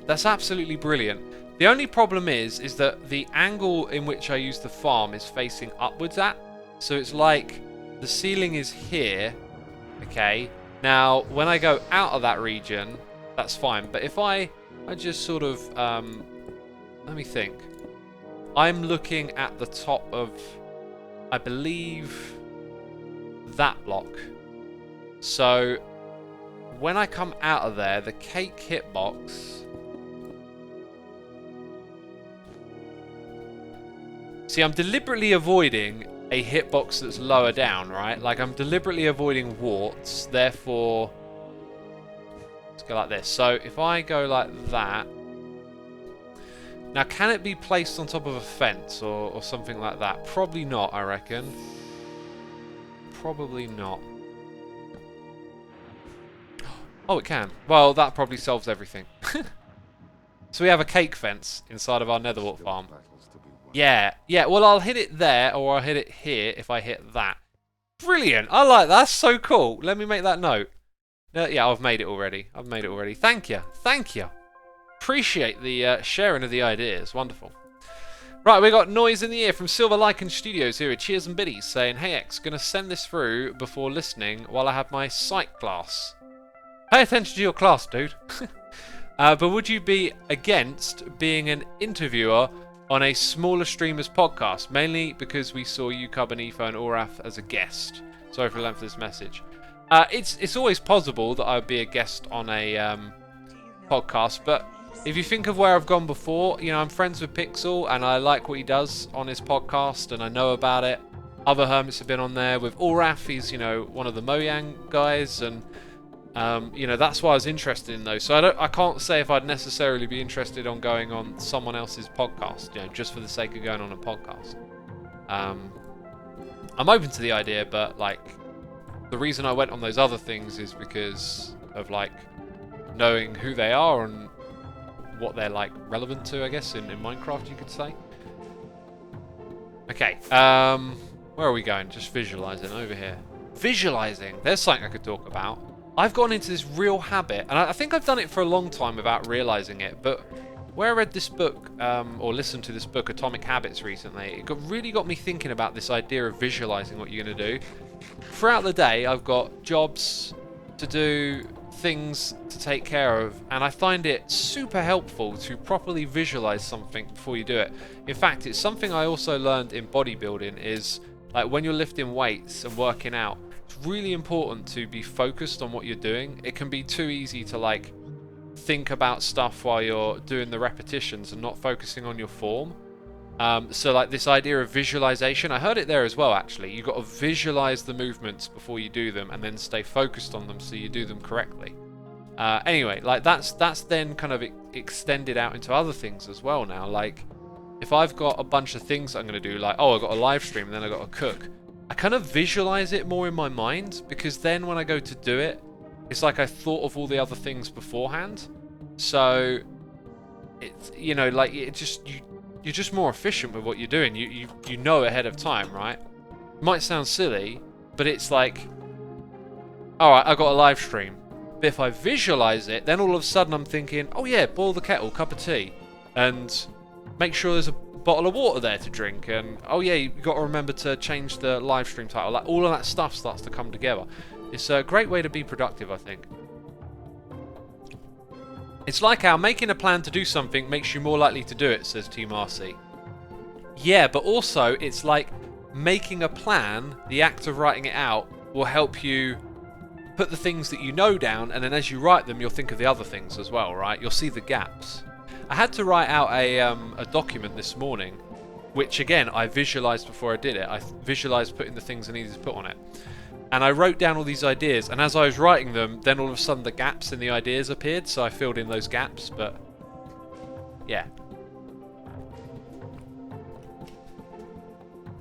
That's absolutely brilliant. The only problem is that the angle in which I use the farm is facing upwards at. So it's like the ceiling is here. Okay. Now, when I go out of that region, that's fine. But if I just sort of, let me think. I'm looking at the top of, I believe, that block. So when I come out of there, the cake hitbox. See, I'm deliberately avoiding a hitbox that's lower down, right? Like, I'm deliberately avoiding warts, therefore... Let's go like this. So, if I go like that... Now, can it be placed on top of a fence or something like that? Probably not, I reckon. Probably not. Oh, it can. Well, that probably solves everything. So we have a cake fence inside of our netherwart farm. Yeah, well, I'll hit it there, or I'll hit it here if I hit that. Brilliant, I like that, that's so cool. Let me make that note. Yeah, I've made it already. Thank you. Appreciate the sharing of the ideas, wonderful. Right, we got Noise in the Ear from Silver Lycan Studios here at Cheers and Biddies, saying, hey X, gonna send this through before listening while I have my psych class. Pay attention to your class, dude. But would you be against being an interviewer on a smaller streamer's podcast, mainly because we saw you, Cub and Etho and Oraf as a guest? Sorry for the length of this message. It's always possible that I would be a guest on a podcast, but if you think of where I've gone before, you know, I'm friends with Pixel and I like what he does on his podcast and I know about it. Other hermits have been on there. With Oraf, he's, you know, one of the Mojang guys, and you know, that's why I was interested in those. So I can't say if I'd necessarily be interested on going on someone else's podcast, you know, just for the sake of going on a podcast. I'm open to the idea, but like, the reason I went on those other things is because of like knowing who they are and what they're like relevant to, I guess, in Minecraft, you could say. Okay, where are we going? Just visualizing over here. Visualizing. There's something I could talk about. I've gone into this real habit, and I think I've done it for a long time without realizing it, but where I read this book, or listened to this book, Atomic Habits, recently, it really got me thinking about this idea of visualizing what you're going to do. Throughout the day, I've got jobs to do, things to take care of, and I find it super helpful to properly visualize something before you do it. In fact, it's something I also learned in bodybuilding, is like when you're lifting weights and working out, it's really important to be focused on what you're doing. It can be too easy to like think about stuff while you're doing the repetitions and not focusing on your form. So like this idea of visualization, I heard it there as well actually. You've got to visualize the movements before you do them and then stay focused on them so you do them correctly. Anyway, like that's then kind of extended out into other things as well now. Like if I've got a bunch of things I'm going to do, like, oh, I've got a live stream and then I've got to cook, I kind of visualize it more in my mind, because then when I go to do it, it's like I thought of all the other things beforehand. So it's, you know, like it just, you're just more efficient with what you're doing. You know ahead of time, right? It might sound silly, but it's like, all right, I've got a live stream. But if I visualize it, then all of a sudden I'm thinking, oh yeah, boil the kettle, cup of tea, and make sure there's a bottle of water there to drink, and oh yeah, you've got to remember to change the live stream title. Like all of that stuff starts to come together. It's a great way to be productive, I think. It's like how making a plan to do something makes you more likely to do it, says Team RC. Yeah, but also it's like making a plan, the act of writing it out, will help you put the things that you know down, and then as you write them, you'll think of the other things as well, right? You'll see the gaps. I had to write out a document this morning which again, I visualized before I did it. I visualized putting the things I needed to put on it. And I wrote down all these ideas, and as I was writing them, then all of a sudden the gaps in the ideas appeared, so I filled in those gaps, but yeah.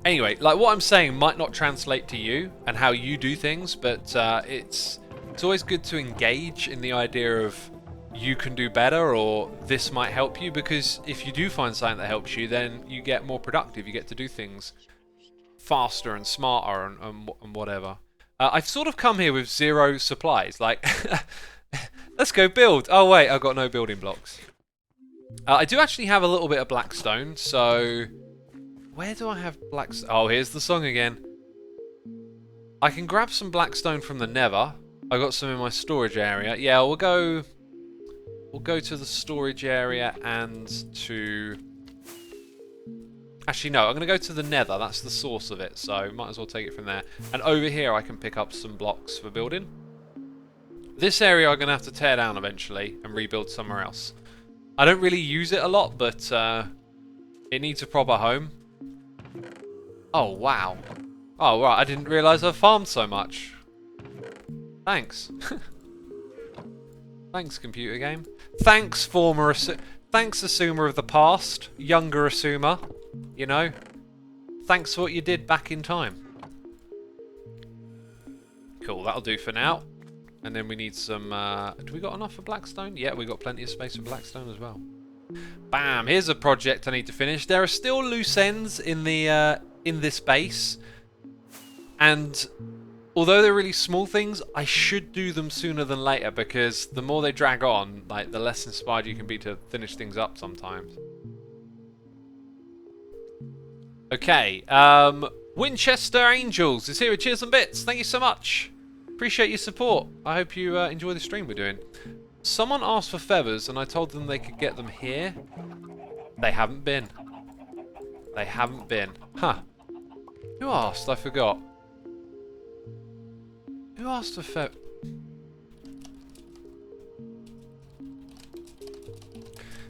Anyway, like what I'm saying might not translate to you and how you do things, but it's always good to engage in the idea of you can do better or this might help you, because if you do find something that helps you, then you get more productive, you get to do things faster and smarter and whatever. I've sort of come here with 0 supplies, like, let's go build. Oh wait, I've got no building blocks. I do actually have a little bit of blackstone, so where do I have blackstone? Oh, here's the song again. I can grab some blackstone from the nether. I got some in my storage area. Yeah, we'll go to the storage area and to... Actually, no, I'm going to go to the nether. That's the source of it, so might as well take it from there. And over here, I can pick up some blocks for building. This area I'm going to have to tear down eventually and rebuild somewhere else. I don't really use it a lot, but it needs a proper home. Oh, wow. Oh, right, I didn't realise I farmed so much. Thanks. Thanks, computer game. Thanks, thanks, Xisuma of the past. Younger Xisuma. You know? Thanks for what you did back in time. Cool, that'll do for now. And then we need some... do we got enough for blackstone? Yeah, we got plenty of space for blackstone as well. Bam! Here's a project I need to finish. There are still loose ends in the in this base. And although they're really small things, I should do them sooner than later, because the more they drag on, like, the less inspired you can be to finish things up sometimes. Okay, Winchester Angels is here with Cheers and Bits. Thank you so much. Appreciate your support. I hope you enjoy the stream we're doing. Someone asked for feathers, and I told them they could get them here. They haven't been. They haven't been. Huh. Who asked? I forgot. Who asked for feathers?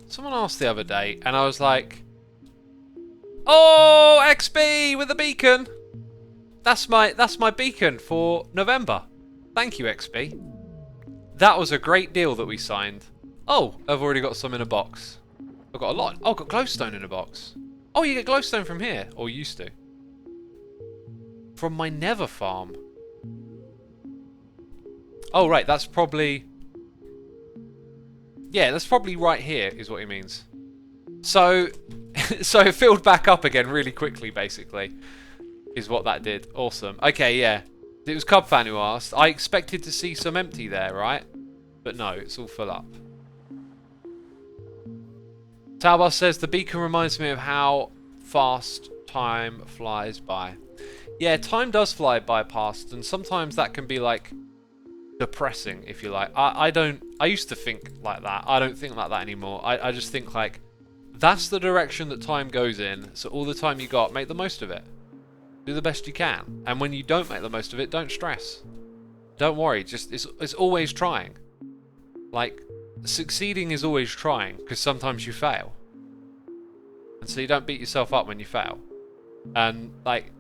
Someone asked the other day, and I was like, oh, XP with the beacon. That's my beacon for November. Thank you, XP. That was a great deal that we signed. Oh, I've already got some in a box. I've got a lot. Oh, I've got glowstone in a box. Oh, you get glowstone from here, or used to. From my nether farm. Oh, right, that's probably... Yeah, that's probably right here, is what he means. So, so it filled back up again really quickly, basically, is what that did. Awesome. Okay, yeah. It was Cubfan who asked. I expected to see some empty there, right? But no, it's all full up. Talbot says, the beacon reminds me of how fast time flies by. Yeah, time does fly by past, and sometimes that can be, like, depressing, if you like. I used to think like that. I don't think like that anymore. I just think, like, that's the direction that time goes in, so all the time you got, make the most of it. Do the best you can. And when you don't make the most of it, don't stress. Don't worry, just it's always trying. Like, succeeding is always trying, because sometimes you fail. And so you don't beat yourself up when you fail. And, like,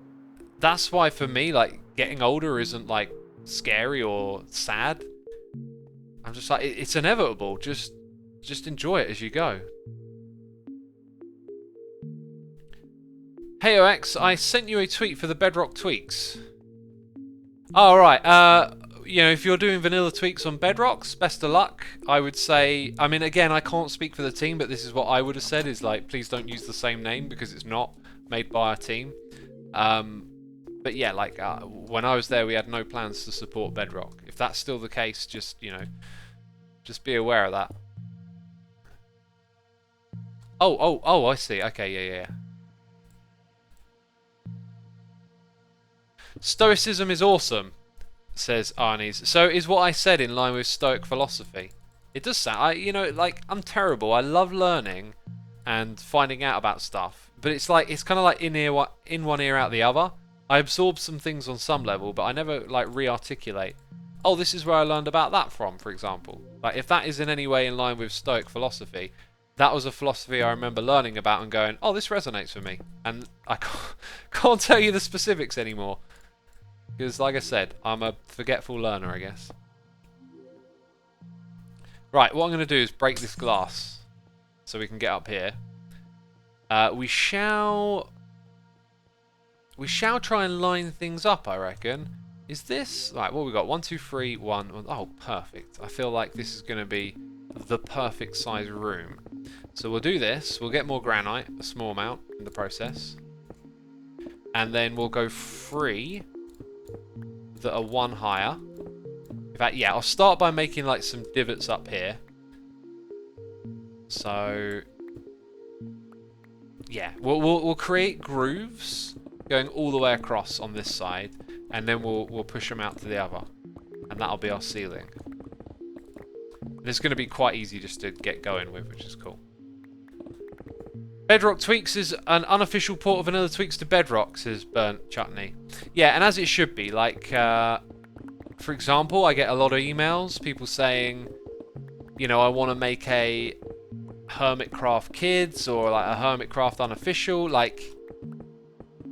that's why for me, like, getting older isn't, like, scary or sad. I'm just like, it's inevitable. Just enjoy it as you go. Hey OX, I sent you a tweet for the Bedrock tweaks. Oh, right. You know, if you're doing vanilla tweaks on Bedrocks, best of luck. I would say, I mean, again, I can't speak for the team, but this is what I would have said, is like, please don't use the same name because it's not made by our team. But yeah, like, when I was there, we had no plans to support Bedrock. If that's still the case, just, you know, just be aware of that. Oh, I see. Okay, yeah. Stoicism is awesome, says Arnie's. So is what I said in line with Stoic philosophy. It does sound, you know, like, I'm terrible. I love learning and finding out about stuff. But it's like, it's kind of like in one ear, out the other. I absorb some things on some level, but I never, like, re-articulate. Oh, this is where I learned about that from, for example. Like, if that is in any way in line with Stoic philosophy, that was a philosophy I remember learning about and going, oh, this resonates with me. And I can't tell you the specifics anymore. Because, like I said, I'm a forgetful learner, I guess. Right, what I'm going to do is break this glass so we can get up here. We shall try and line things up, I reckon. Is this... Right, what have we got? 1, 2, 3, 1, 1. Oh, perfect. I feel like this is going to be the perfect size room. So we'll do this. We'll get more granite, a small amount in the process. And then we'll go 3 that are 1 higher. In fact, yeah, I'll start by making like some divots up here. So... yeah, we'll create grooves going all the way across on this side, and then we'll push them out to the other, and that'll be our ceiling. And it's going to be quite easy just to get going with, which is cool. Bedrock Tweaks is an unofficial port of Vanilla Tweaks to Bedrock, says Burnt Chutney. Yeah, and as it should be. Like, for example, I get a lot of emails, people saying, you know, I want to make a Hermitcraft Kids or like a Hermitcraft unofficial. Like,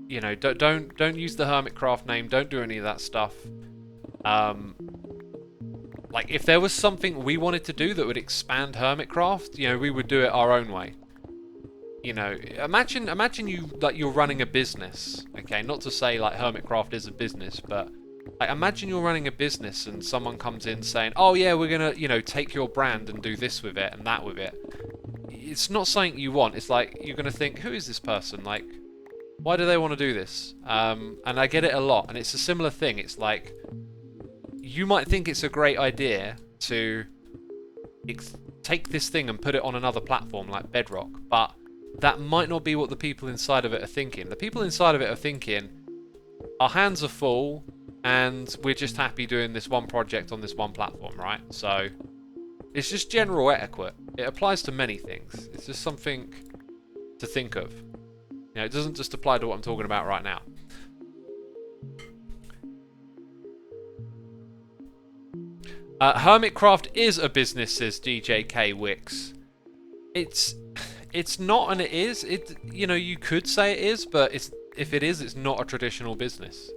you know, don't use the Hermitcraft name. Don't do any of that stuff. Like, if there was something we wanted to do that would expand Hermitcraft, you know, we would do it our own way. You know, imagine you, like, you're running a business. Okay, not to say like Hermitcraft is a business, but like, imagine you're running a business and someone comes in saying, oh yeah, we're gonna, you know, take your brand and do this with it and that with it. It's not something you want. It's like, you're gonna think, who is this person? Like, why do they want to do this? And I get it a lot, and it's a similar thing. It's like, you might think it's a great idea to take this thing and put it on another platform like Bedrock, but that might not be what the people inside of it are thinking. The people inside of it are thinking, our hands are full, and we're just happy doing this one project on this one platform, right? So, it's just general etiquette. It applies to many things. It's just something to think of. You know, it doesn't just apply to what I'm talking about right now. Hermitcraft is a business, says DJK Wix. It's not, and it is. You know, you could say it is, but if it is, it's not a traditional business.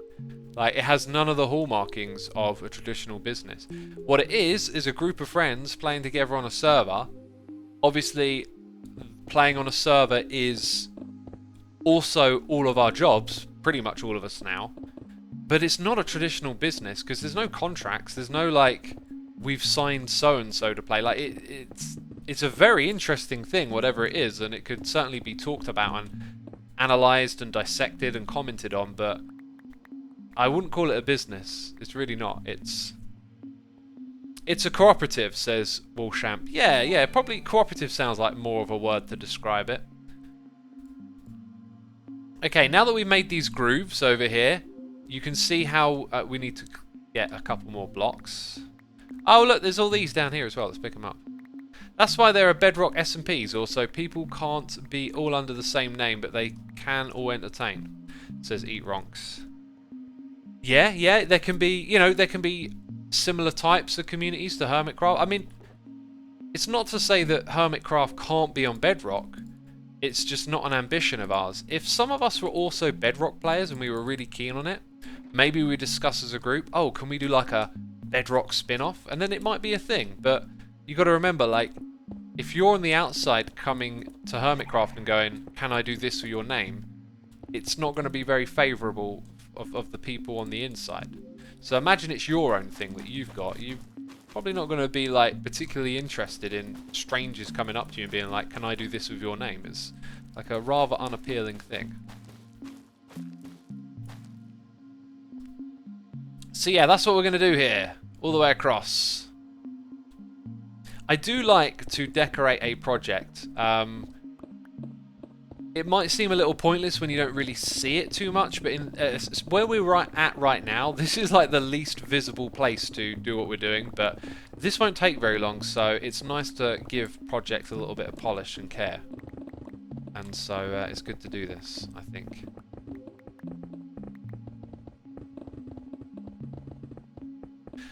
Like, it has none of the hallmarkings of a traditional business. What it is a group of friends playing together on a server. Obviously, playing on a server is also all of our jobs, pretty much all of us now. But it's not a traditional business, because there's no contracts, there's no, like, we've signed so-and-so to play. Like, it's a very interesting thing, whatever it is, and it could certainly be talked about and analysed and dissected and commented on, but I wouldn't call it a business. It's really not. It's a cooperative, says Walshamp. Yeah, probably cooperative sounds like more of a word to describe it. Okay, now that we've made these grooves over here, you can see how we need to get a couple more blocks. Oh, look, there's all these down here as well. Let's pick them up. That's why there are Bedrock S&Ps also. People can't be all under the same name, but they can all entertain, says Eat Ronks. Yeah, there can be, you know, there can be similar types of communities to Hermitcraft. I mean, it's not to say that Hermitcraft can't be on Bedrock. It's just not an ambition of ours. If some of us were also Bedrock players and we were really keen on it, maybe we discuss as a group, oh, can we do like a Bedrock spin-off? And then it might be a thing. But you got to remember, like, if you're on the outside coming to Hermitcraft and going, can I do this with your name? It's not going to be very favourable of the people on the inside. So imagine it's your own thing that you've got. You're probably not going to be like particularly interested in strangers coming up to you and being like, can I do this with your name? It's like a rather unappealing thing. So yeah, that's what we're going to do here, all the way across. I do like to decorate a project. It might seem a little pointless when you don't really see it too much, but in where we're at right now, this is like the least visible place to do what we're doing, but this won't take very long, so it's nice to give projects a little bit of polish and care. And so it's good to do this, I think.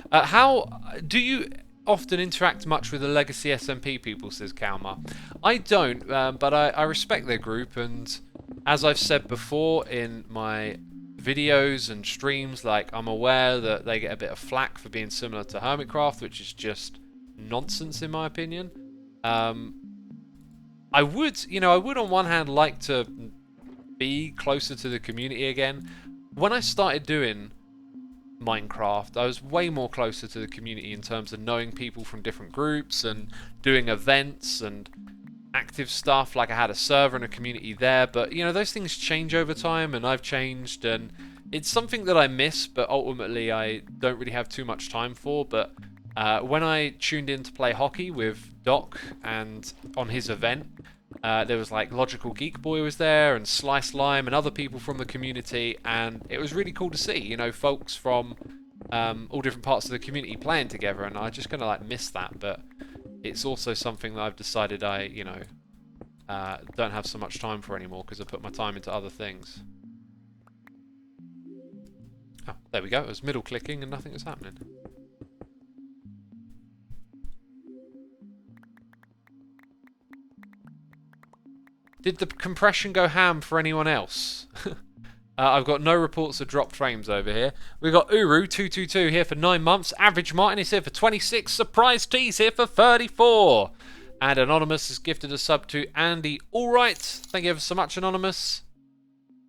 How do you often interact much with the Legacy SMP people, says Kalmar. I don't, but I respect their group, and as I've said before in my videos and streams, like, I'm aware that they get a bit of flack for being similar to Hermitcraft, which is just nonsense in my opinion. I would on one hand like to be closer to the community again. When I started doing Minecraft, I was way more closer to the community in terms of knowing people from different groups and doing events and active stuff. Like, I had a server and a community there, but you know, those things change over time, and I've changed, and it's something that I miss, but ultimately I don't really have too much time for. But when I tuned in to play hockey with Doc and on his event, there was like Logical Geek Boy was there, and Slice Lime and other people from the community, and it was really cool to see, you know, folks from all different parts of the community playing together, and I just kind of like miss that. But it's also something that I've decided I, you know, don't have so much time for anymore because I put my time into other things. Oh, there we go. It was middle clicking and nothing was happening. Did the compression go ham for anyone else? I've got no reports of dropped frames over here. We've got Uru222 here for 9 months. Average Martin is here for 26. Surprise T's here for 34. And Anonymous has gifted a sub to Andy. Alright. Thank you ever so much, Anonymous.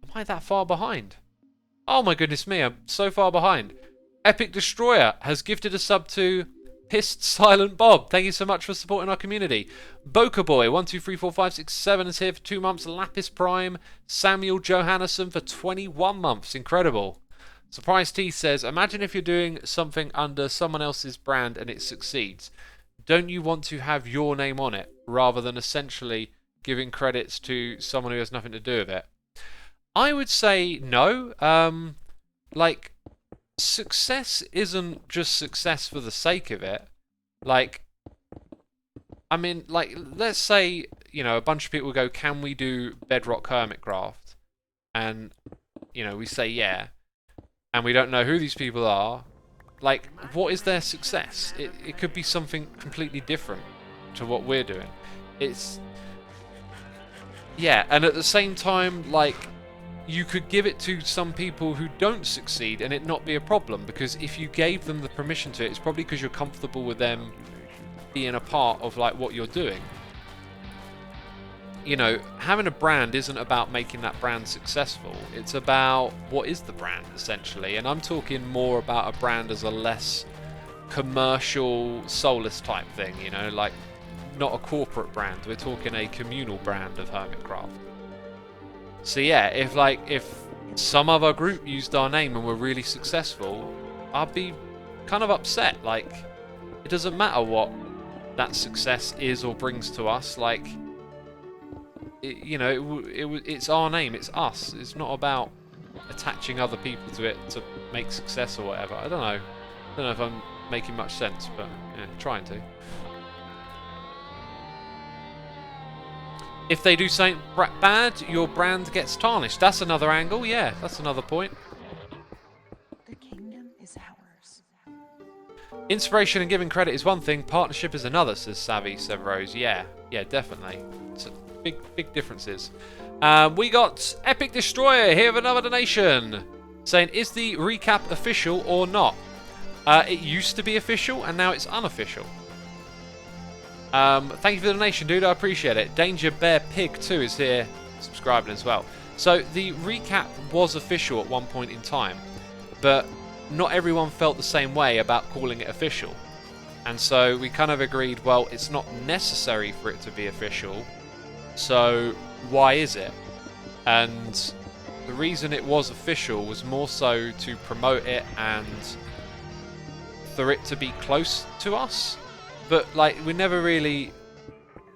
Am I that far behind? Oh my goodness me, I'm so far behind. Epic Destroyer has gifted a sub to Pissed Silent Bob. Thank you so much for supporting our community. Boca Boy 1 2 3 4 5 6 7 is here for 2 months. Lapis Prime. Samuel Johannesson for 21 months. Incredible. Surprise T says, imagine if you're doing something under someone else's brand and it succeeds. Don't you want to have your name on it rather than essentially giving credits to someone who has nothing to do with it? I would say no. Like, success isn't just success for the sake of it. Like, I mean, like, let's say, you know, a bunch of people go, can we do Bedrock Hermitcraft? And, you know, we say yeah, and we don't know who these people are. Like, what is their success? It could be something completely different to what we're doing. It's, yeah, and at the same time, like, you could give it to some people who don't succeed and it not be a problem, because if you gave them the permission to it, it's probably because you're comfortable with them being a part of like what you're doing. You know, having a brand isn't about making that brand successful. It's about what is the brand, essentially. And I'm talking more about a brand as a less commercial, soulless type thing, you know, like not a corporate brand. We're talking a communal brand of Hermitcraft. So yeah, if some other group used our name and were really successful, I'd be kind of upset. Like, it doesn't matter what that success is or brings to us. Like, you know, it's our name, it's us. It's not about attaching other people to it to make success or whatever. I don't know if I'm making much sense, but yeah, trying to. If they do something bad, your brand gets tarnished. That's another angle, yeah, that's another point. The kingdom is ours. Inspiration and giving credit is one thing, partnership is another, says Savvy Severos. Yeah, definitely. It's big differences. We got Epic Destroyer here with another donation, saying, is the recap official or not? It used to be official, and now it's unofficial. Thank you for the donation, dude. I appreciate it. Danger Bear Pig 2 is here subscribing as well. So the recap was official at one point in time, but not everyone felt the same way about calling it official. And so we kind of agreed, well, it's not necessary for it to be official, so why is it? And the reason it was official was more so to promote it and for it to be close to us. But, like, we never really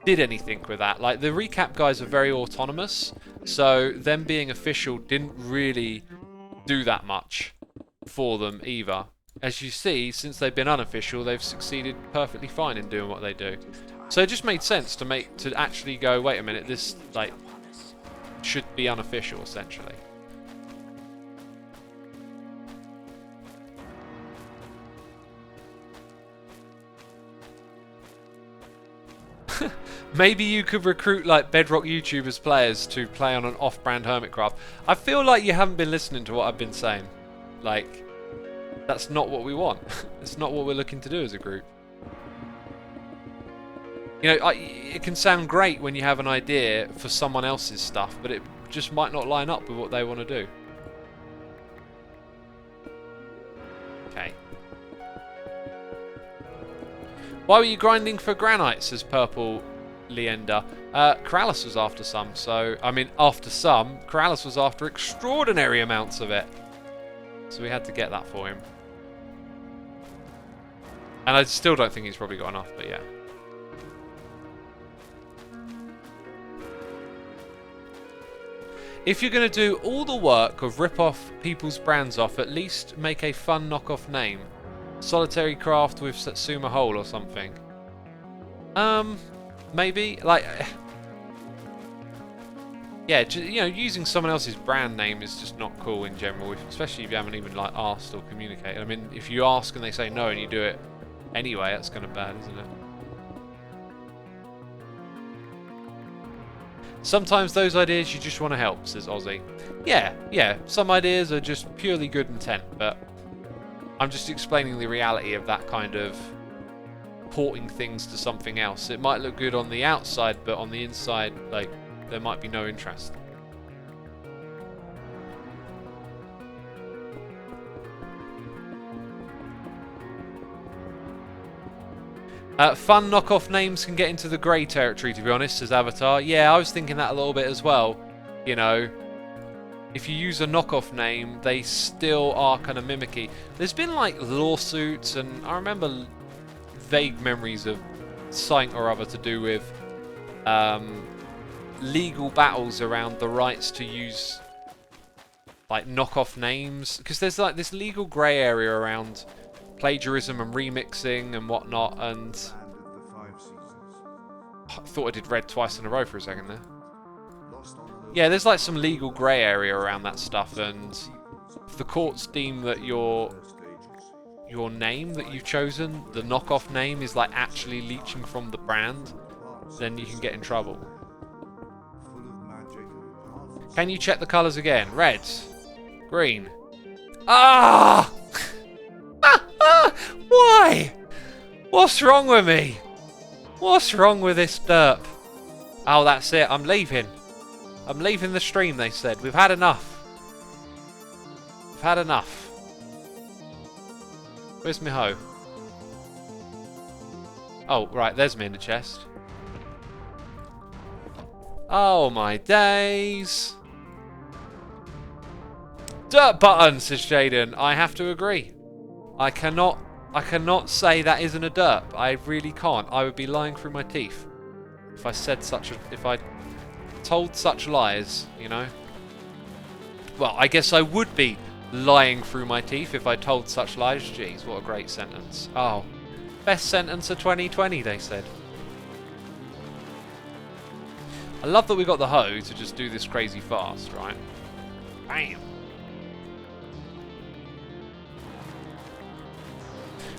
did anything with that. Like, the recap guys are very autonomous, so them being official didn't really do that much for them either. As you see, since they've been unofficial, they've succeeded perfectly fine in doing what they do. So it just made sense to actually go, wait a minute, this, like, should be unofficial, essentially. Maybe you could recruit like Bedrock YouTubers players to play on an off-brand Hermitcraft. I feel like you haven't been listening to what I've been saying. Like, that's not what we want. It's not what we're looking to do as a group. You know, it can sound great when you have an idea for someone else's stuff, but it just might not line up with what they want to do. Okay. Why were you grinding for granite, says Purple Leander. Corrales was after some, so... I mean, after some, Corrales was after extraordinary amounts of it. So we had to get that for him. And I still don't think he's probably got enough, but yeah. If you're going to do all the work of rip off people's brands off, at least make a fun knockoff name. Solitary Craft with Xisuma Hole or something. Maybe, like... Yeah, you know, using someone else's brand name is just not cool in general, especially if you haven't even, like, asked or communicated. I mean, if you ask and they say no and you do it anyway, that's kind of bad, isn't it? Sometimes those ideas you just want to help, says Ozzy. Yeah, some ideas are just purely good intent, but I'm just explaining the reality of that kind of porting things to something else. It might look good on the outside, but on the inside, like, there might be no interest. Fun knockoff names can get into the grey territory, to be honest, says Avatar. Yeah, I was thinking that a little bit as well. You know, if you use a knockoff name, they still are kind of mimicky. There's been, like, lawsuits, and I remember vague memories of something or other to do with legal battles around the rights to use, like, knockoff names. Because there's, like, this legal grey area around plagiarism and remixing and whatnot, and I thought I did red twice in a row for a second there. Yeah, there's like some legal grey area around that stuff, and if the courts deem that your name that you've chosen, the knockoff name, is like actually leeching from the brand, then you can get in trouble. Can you check the colours again? Red, green. Ah! Why? What's wrong with me? What's wrong with this derp? Oh, that's it. I'm leaving. I'm leaving the stream, they said. We've had enough. We've had enough. Where's my hoe? Oh, right. There's me in the chest. Oh, my days. Dirt button, says Jaden. I have to agree. I cannot say that isn't a derp. I really can't. I would be lying through my teeth if I said if I told such lies, you know. Well, I guess I would be lying through my teeth if I told such lies. Jeez, what a great sentence. Oh, best sentence of 2020, they said. I love that we got the hoe to just do this crazy fast, right? Bam.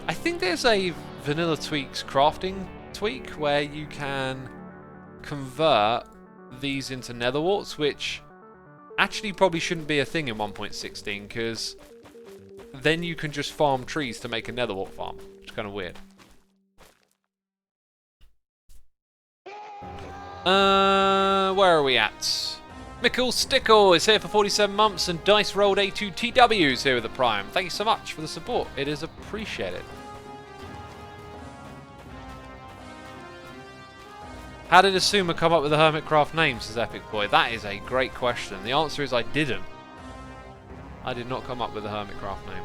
I think there's a Vanilla Tweaks crafting tweak where you can convert these into nether warts, which actually probably shouldn't be a thing in 1.16, because then you can just farm trees to make a nether wart farm, which is kind of weird. Where are we at? Mickle Stickle is here for 47 months, and Dice Rolled A2TW is here with the Prime. Thank you so much for the support. It is appreciated. How did Xisuma come up with the Hermitcraft name, says Epic Boy? That is a great question. The answer is I didn't. I did not come up with the Hermitcraft name.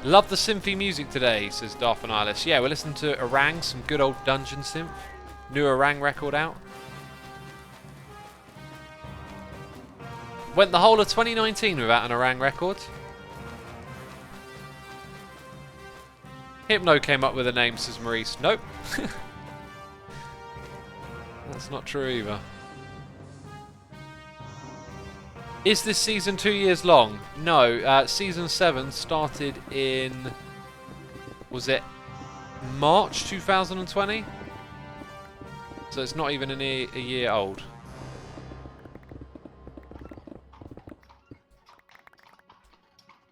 Love the synthy music today, says Darth and Alice. Yeah, we're listening to Orang, some good old dungeon synth. New Orang record out. Went the whole of 2019 without an Orang record. Hypno came up with a name, says Maurice. Nope. That's not true either. Is this season 2 years long? No. Season 7 started in... Was it March 2020. So it's not even a year old.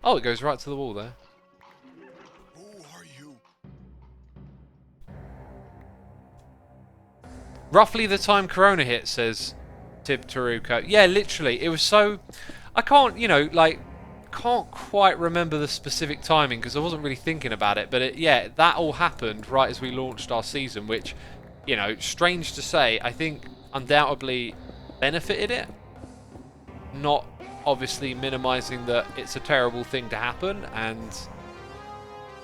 Oh, it goes right to the wall there. Who are you? Roughly the time Corona hit, says Tib Taruka. Yeah, literally. It was so... I can't, you know, like... Can't quite remember the specific timing because I wasn't really thinking about it. But yeah, that all happened right as we launched our season, which, you know, strange to say, I think undoubtedly benefited it. Not obviously minimizing that it's a terrible thing to happen, and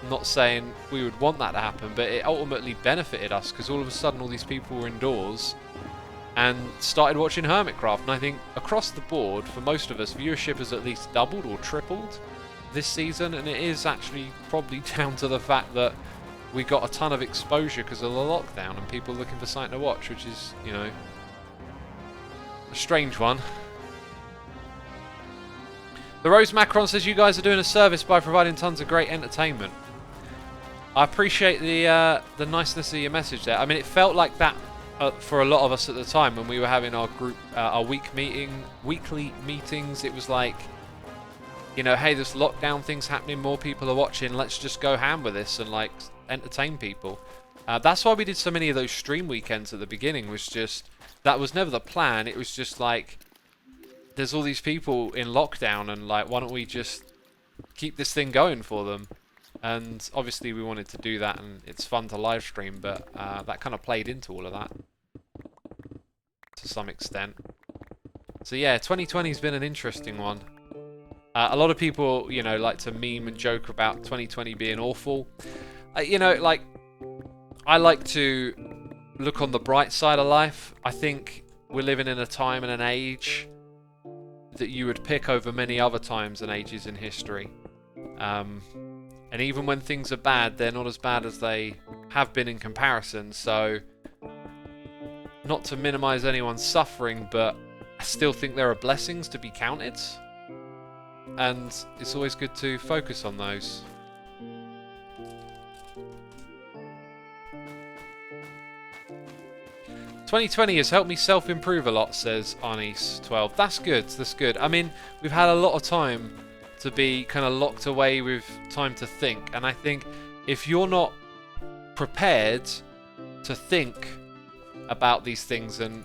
not saying we would want that to happen, but it ultimately benefited us because all of a sudden all these people were indoors and started watching Hermitcraft. And I think across the board, for most of us, viewership has at least doubled or tripled this season, and it is actually probably down to the fact that we got a ton of exposure because of the lockdown and people looking for something to watch, which is, you know, a strange one. The Rose Macron says you guys are doing a service by providing tons of great entertainment. I appreciate the niceness of your message there. I mean, it felt like that for a lot of us at the time when we were having our group, our weekly meetings. It was like, you know, hey, there's lockdown things happening, more people are watching, let's just go ham with this and like entertain people. That's why we did so many of those stream weekends at the beginning. Was just, that was never the plan. It was just like, there's all these people in lockdown and like, why don't we just keep this thing going for them? And obviously we wanted to do that, and it's fun to live stream, but that kind of played into all of that to some extent. So yeah, 2020's been an interesting one. A lot of people, you know, like to meme and joke about 2020 being awful. You know, like, I like to look on the bright side of life. I think we're living in a time and an age that you would pick over many other times and ages in history. And even when things are bad, they're not as bad as they have been in comparison. So, not to minimize anyone's suffering, but I still think there are blessings to be counted. And it's always good to focus on those. "2020 has helped me self-improve a lot," says Arnis12. That's good, that's good. I mean, we've had a lot of time to be kind of locked away with time to think. And I think if you're not prepared to think about these things and,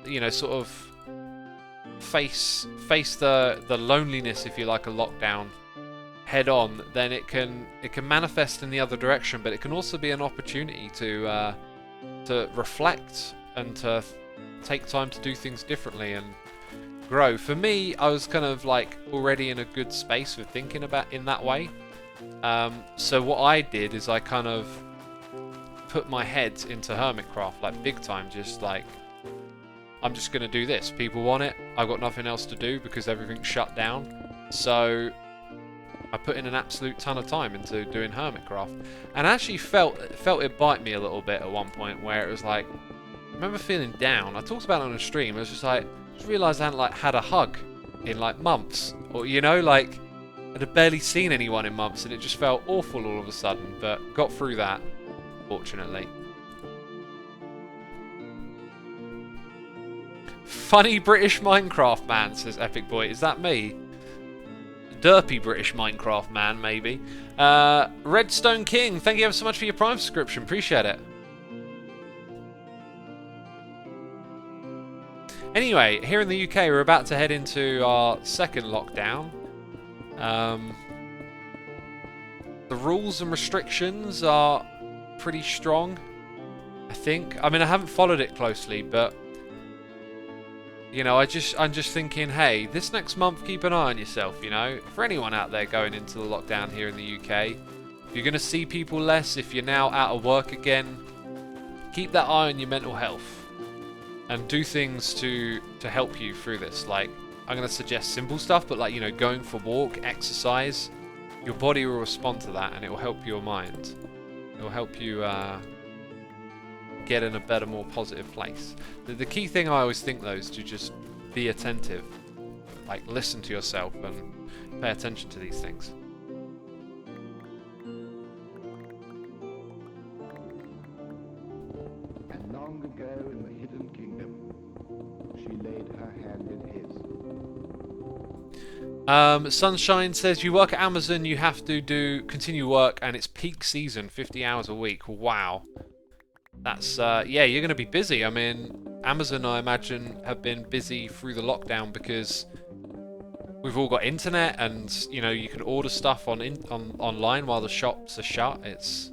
you know, sort of face the loneliness, if you like, a lockdown head on, then it can manifest in the other direction. But it can also be an opportunity to reflect and to take time to do things differently and grow. For me, I was kind of like already in a good space with thinking about in that way. So what I did is I kind of put my head into Hermitcraft, like big time, just like, I'm just going to do this. People want it. I've got nothing else to do because everything's shut down. So I put in an absolute ton of time into doing Hermitcraft. And I actually felt it bite me a little bit at one point, where it was like, I remember feeling down. I talked about it on a stream. I was just like, just realised I hadn't like had a hug in like months. Or, you know, like, I'd barely seen anyone in months, and it just felt awful all of a sudden. But got through that, fortunately. Funny British Minecraft man, says Epic Boy. Is that me? Derpy British Minecraft man, maybe. Redstone King, thank you ever so much for your Prime subscription. Appreciate it. Anyway, here in the UK, we're about to head into our second lockdown. The rules and restrictions are pretty strong, I think. I mean, I haven't followed it closely, but you know, I'm just thinking, hey, this next month, keep an eye on yourself, you know? For anyone out there going into the lockdown here in the UK, if you're going to see people less, if you're now out of work again, keep that eye on your mental health and do things to help you through this. Like, I'm going to suggest simple stuff, but like, you know, going for a walk, exercise, your body will respond to that and it will help your mind. It will help you get in a better, more positive place. The key thing I always think, though, is to just be attentive. Like, listen to yourself and pay attention to these things. Sunshine says, you work at Amazon, you have to do continue work, and it's peak season, 50 hours a week. Wow. That's, yeah, you're going to be busy. I mean, Amazon, I imagine, have been busy through the lockdown because we've all got internet and, you know, you can order stuff online while the shops are shut. It's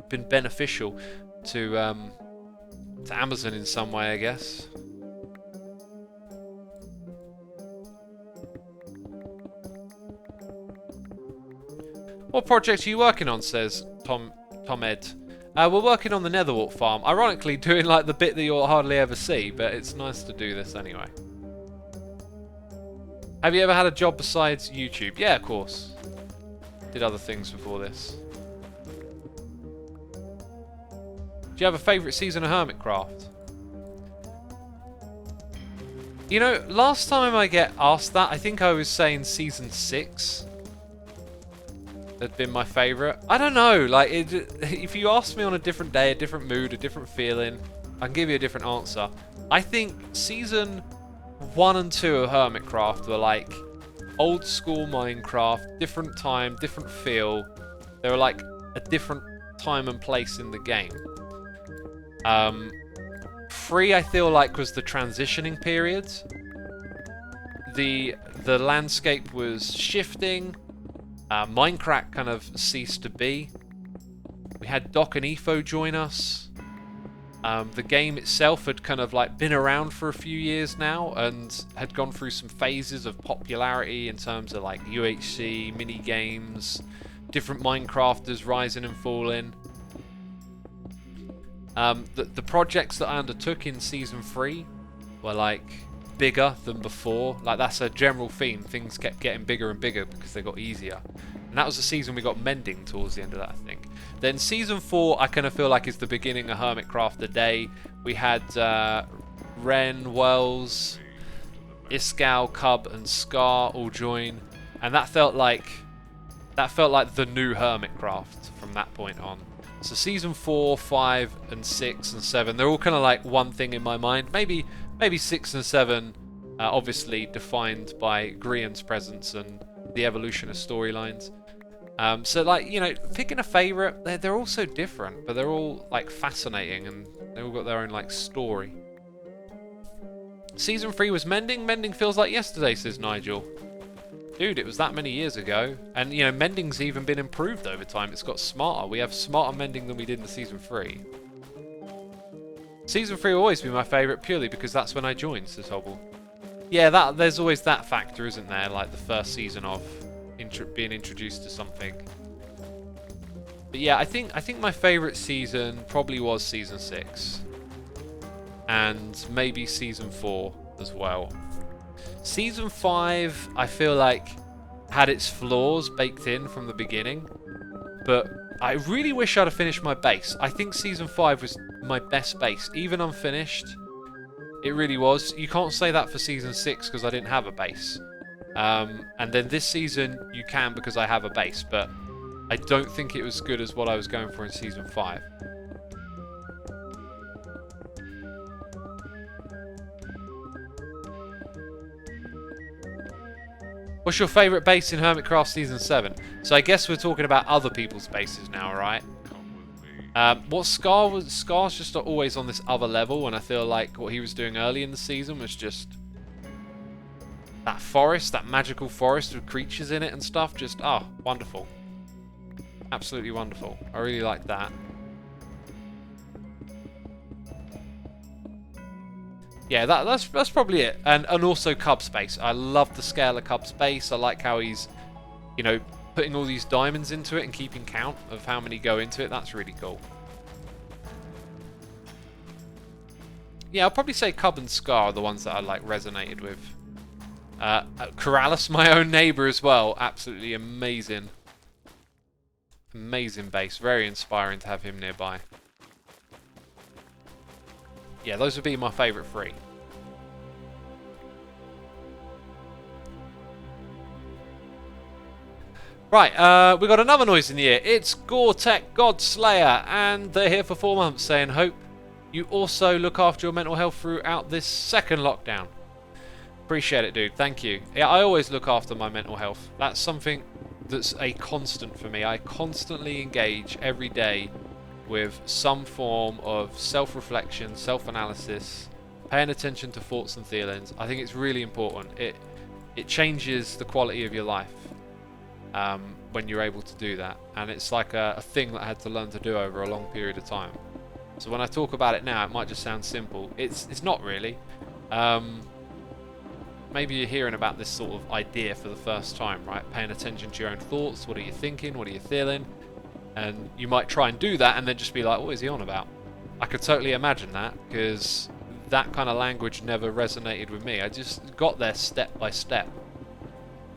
been beneficial to Amazon in some way, I guess. What project are you working on, says Tom Ed. We're working on the Netherwart farm. Ironically, doing like the bit that you'll hardly ever see, but it's nice to do this anyway. Have you ever had a job besides YouTube? Yeah, of course. Did other things before this. Do you have a favourite season of Hermitcraft? You know, last time I get asked that, I think I was saying season 6 had been my favourite. I don't know, like, if you ask me on a different day, a different mood, a different feeling, I can give you a different answer. I think season 1 and 2 of Hermitcraft were like old school Minecraft, different time, different feel. They were like a different time and place in the game. 3, I feel like, was the transitioning period. The landscape was shifting. Minecraft kind of ceased to be. We had Doc and Efo join us. The game itself had kind of like been around for a few years now and had gone through some phases of popularity in terms of like UHC, mini games, different Minecrafters rising and falling. The projects that I undertook in season 3 were like bigger than before. Like, that's a general theme. Things kept getting bigger and bigger because they got easier. And that was the season we got mending towards the end of that, I think. Then season 4, I kind of feel like is the beginning of Hermitcraft the day. We had Ren, Wells, Iskal, Cub, and Scar all join, and that felt like the new Hermitcraft from that point on. So season 4, 5, and 6, and 7, they're all kind of like one thing in my mind. Maybe 6 and 7, obviously defined by Grian's presence and the evolution of storylines. So, like, you know, picking a favourite, they're all so different, but they're all like fascinating and they all got their own like story. Season 3 was mending. Mending feels like yesterday, says Nigel. Dude, it was that many years ago. And, you know, mending's even been improved over time. It's got smarter. We have smarter mending than we did in season 3. Season 3 will always be my favourite purely because that's when I joined, says Hobble. Yeah, there's always that factor, isn't there? Like the first season of being introduced to something. But yeah, I think my favourite season probably was season 6. And maybe season 4 as well. Season 5, I feel like, had its flaws baked in from the beginning, but I really wish I'd have finished my base. I think season 5 was my best base, even unfinished. It really was. You can't say that for season 6 because I didn't have a base. And then this season, you can because I have a base, but I don't think it was as good as what I was going for in season 5. What's your favourite base in Hermitcraft Season 7? So I guess we're talking about other people's bases now, right? What Scar was... Scar's just always on this other level, and I feel like what he was doing early in the season was just... that forest, that magical forest with creatures in it and stuff, just... oh, wonderful. Absolutely wonderful. I really like that. Yeah, that's probably it. And also Cub Space. I love the scale of Cub Space. I like how he's, you know, putting all these diamonds into it and keeping count of how many go into it. That's really cool. Yeah, I'll probably say Cub and Scar are the ones that I like resonated with. Corrales, my own neighbour as well. Absolutely amazing. Amazing base. Very inspiring to have him nearby. Yeah, those would be my favourite 3. Right, we got another noise in the ear. It's Gore-Tech Godslayer, and they're here for 4 months, saying, hope you also look after your mental health throughout this second lockdown. Appreciate it, dude. Thank you. Yeah, I always look after my mental health. That's something that's a constant for me. I constantly engage every day with some form of self-reflection, self-analysis, paying attention to thoughts and feelings. I think it's really important. It changes the quality of your life when you're able to do that. And it's like a thing that I had to learn to do over a long period of time. So when I talk about it now, it might just sound simple. It's not really. Maybe you're hearing about this sort of idea for the first time, right? Paying attention to your own thoughts. What are you thinking? What are you feeling? And you might try and do that and then just be like, what is he on about? I could totally imagine that, because that kind of language never resonated with me. I just got there step by step.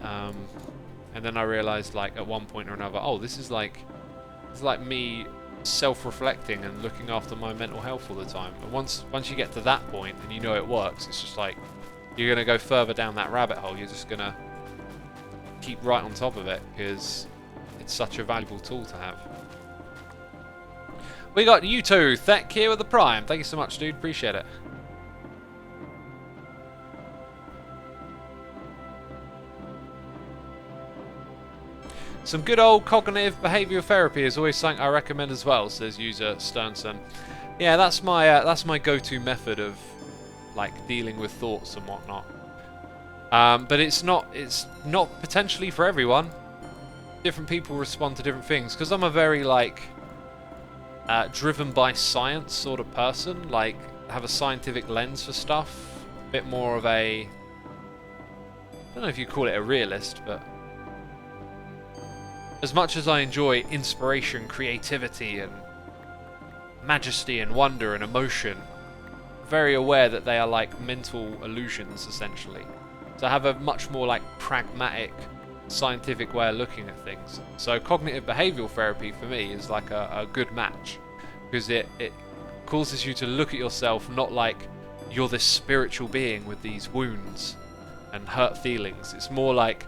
And then I realized, like, at one point or another, oh, this is like me self-reflecting and looking after my mental health all the time. And once you get to that point and you know it works, it's just like you're going to go further down that rabbit hole. You're just going to keep right on top of it, because it's such a valuable tool to have. We got you two, Thank here with the Prime. Thank you so much, dude. Appreciate it. Some good old cognitive behavioural therapy is always something I recommend as well, says user Sternson. Yeah, that's my go-to method of like dealing with thoughts and whatnot. But it's not potentially for everyone. Different people respond to different things, because I'm a very like driven by science sort of person. Like, have a scientific lens for stuff. A bit more of a, I don't know if you call it a realist, but as much as I enjoy inspiration, creativity, and majesty and wonder and emotion, very aware that they are like mental illusions, essentially. So I have a much more like pragmatic, scientific way of looking at things. So cognitive behavioural therapy for me is like a good match, because it causes you to look at yourself not like you're this spiritual being with these wounds and hurt feelings. It's more like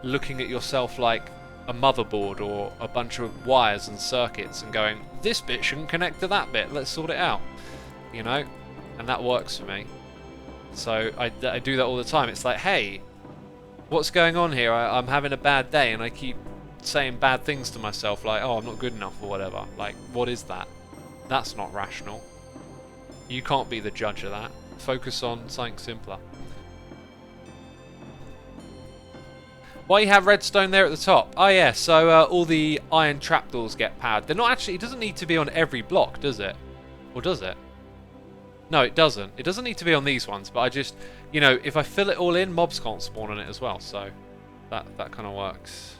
looking at yourself like a motherboard or a bunch of wires and circuits and going, this bit shouldn't connect to that bit, let's sort it out, you know? And that works for me. So I do that all the time. It's like, hey, what's going on here? I'm having a bad day and I keep saying bad things to myself, like, oh, I'm not good enough or whatever. Like, what is that? That's not rational. You can't be the judge of that. Focus on something simpler. Why you have redstone there at the top? Oh yeah, so all the iron trapdoors get powered. They're not actually, it doesn't need to be on every block, does it? Or does it? No, it doesn't. It doesn't need to be on these ones, but I just, you know, if I fill it all in, mobs can't spawn on it as well, so that kind of works.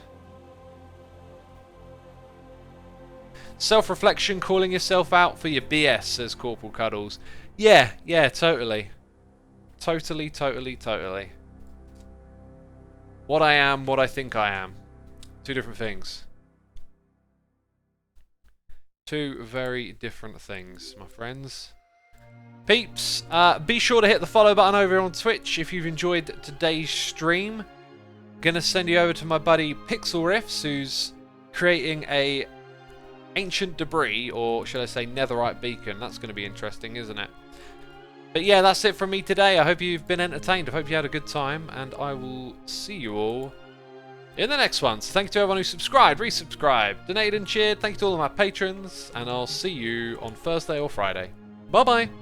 Self-reflection, calling yourself out for your BS, says Corporal Cuddles. Yeah, totally. Totally. What I am, what I think I am. Two different things. Two very different things, my friends. Peeps, be sure to hit the follow button over on Twitch if you've enjoyed today's stream. Gonna send you over to my buddy Pixel Riffs, who's creating a ancient debris, or should I say netherite beacon. That's gonna be interesting, isn't it? But yeah, that's it from me today. I hope you've been entertained. I hope you had a good time, and I will see you all in the next one. So thank you to everyone who subscribed, resubscribed, donated and cheered. Thank you to all of my patrons, and I'll see you on Thursday or Friday. Bye-bye.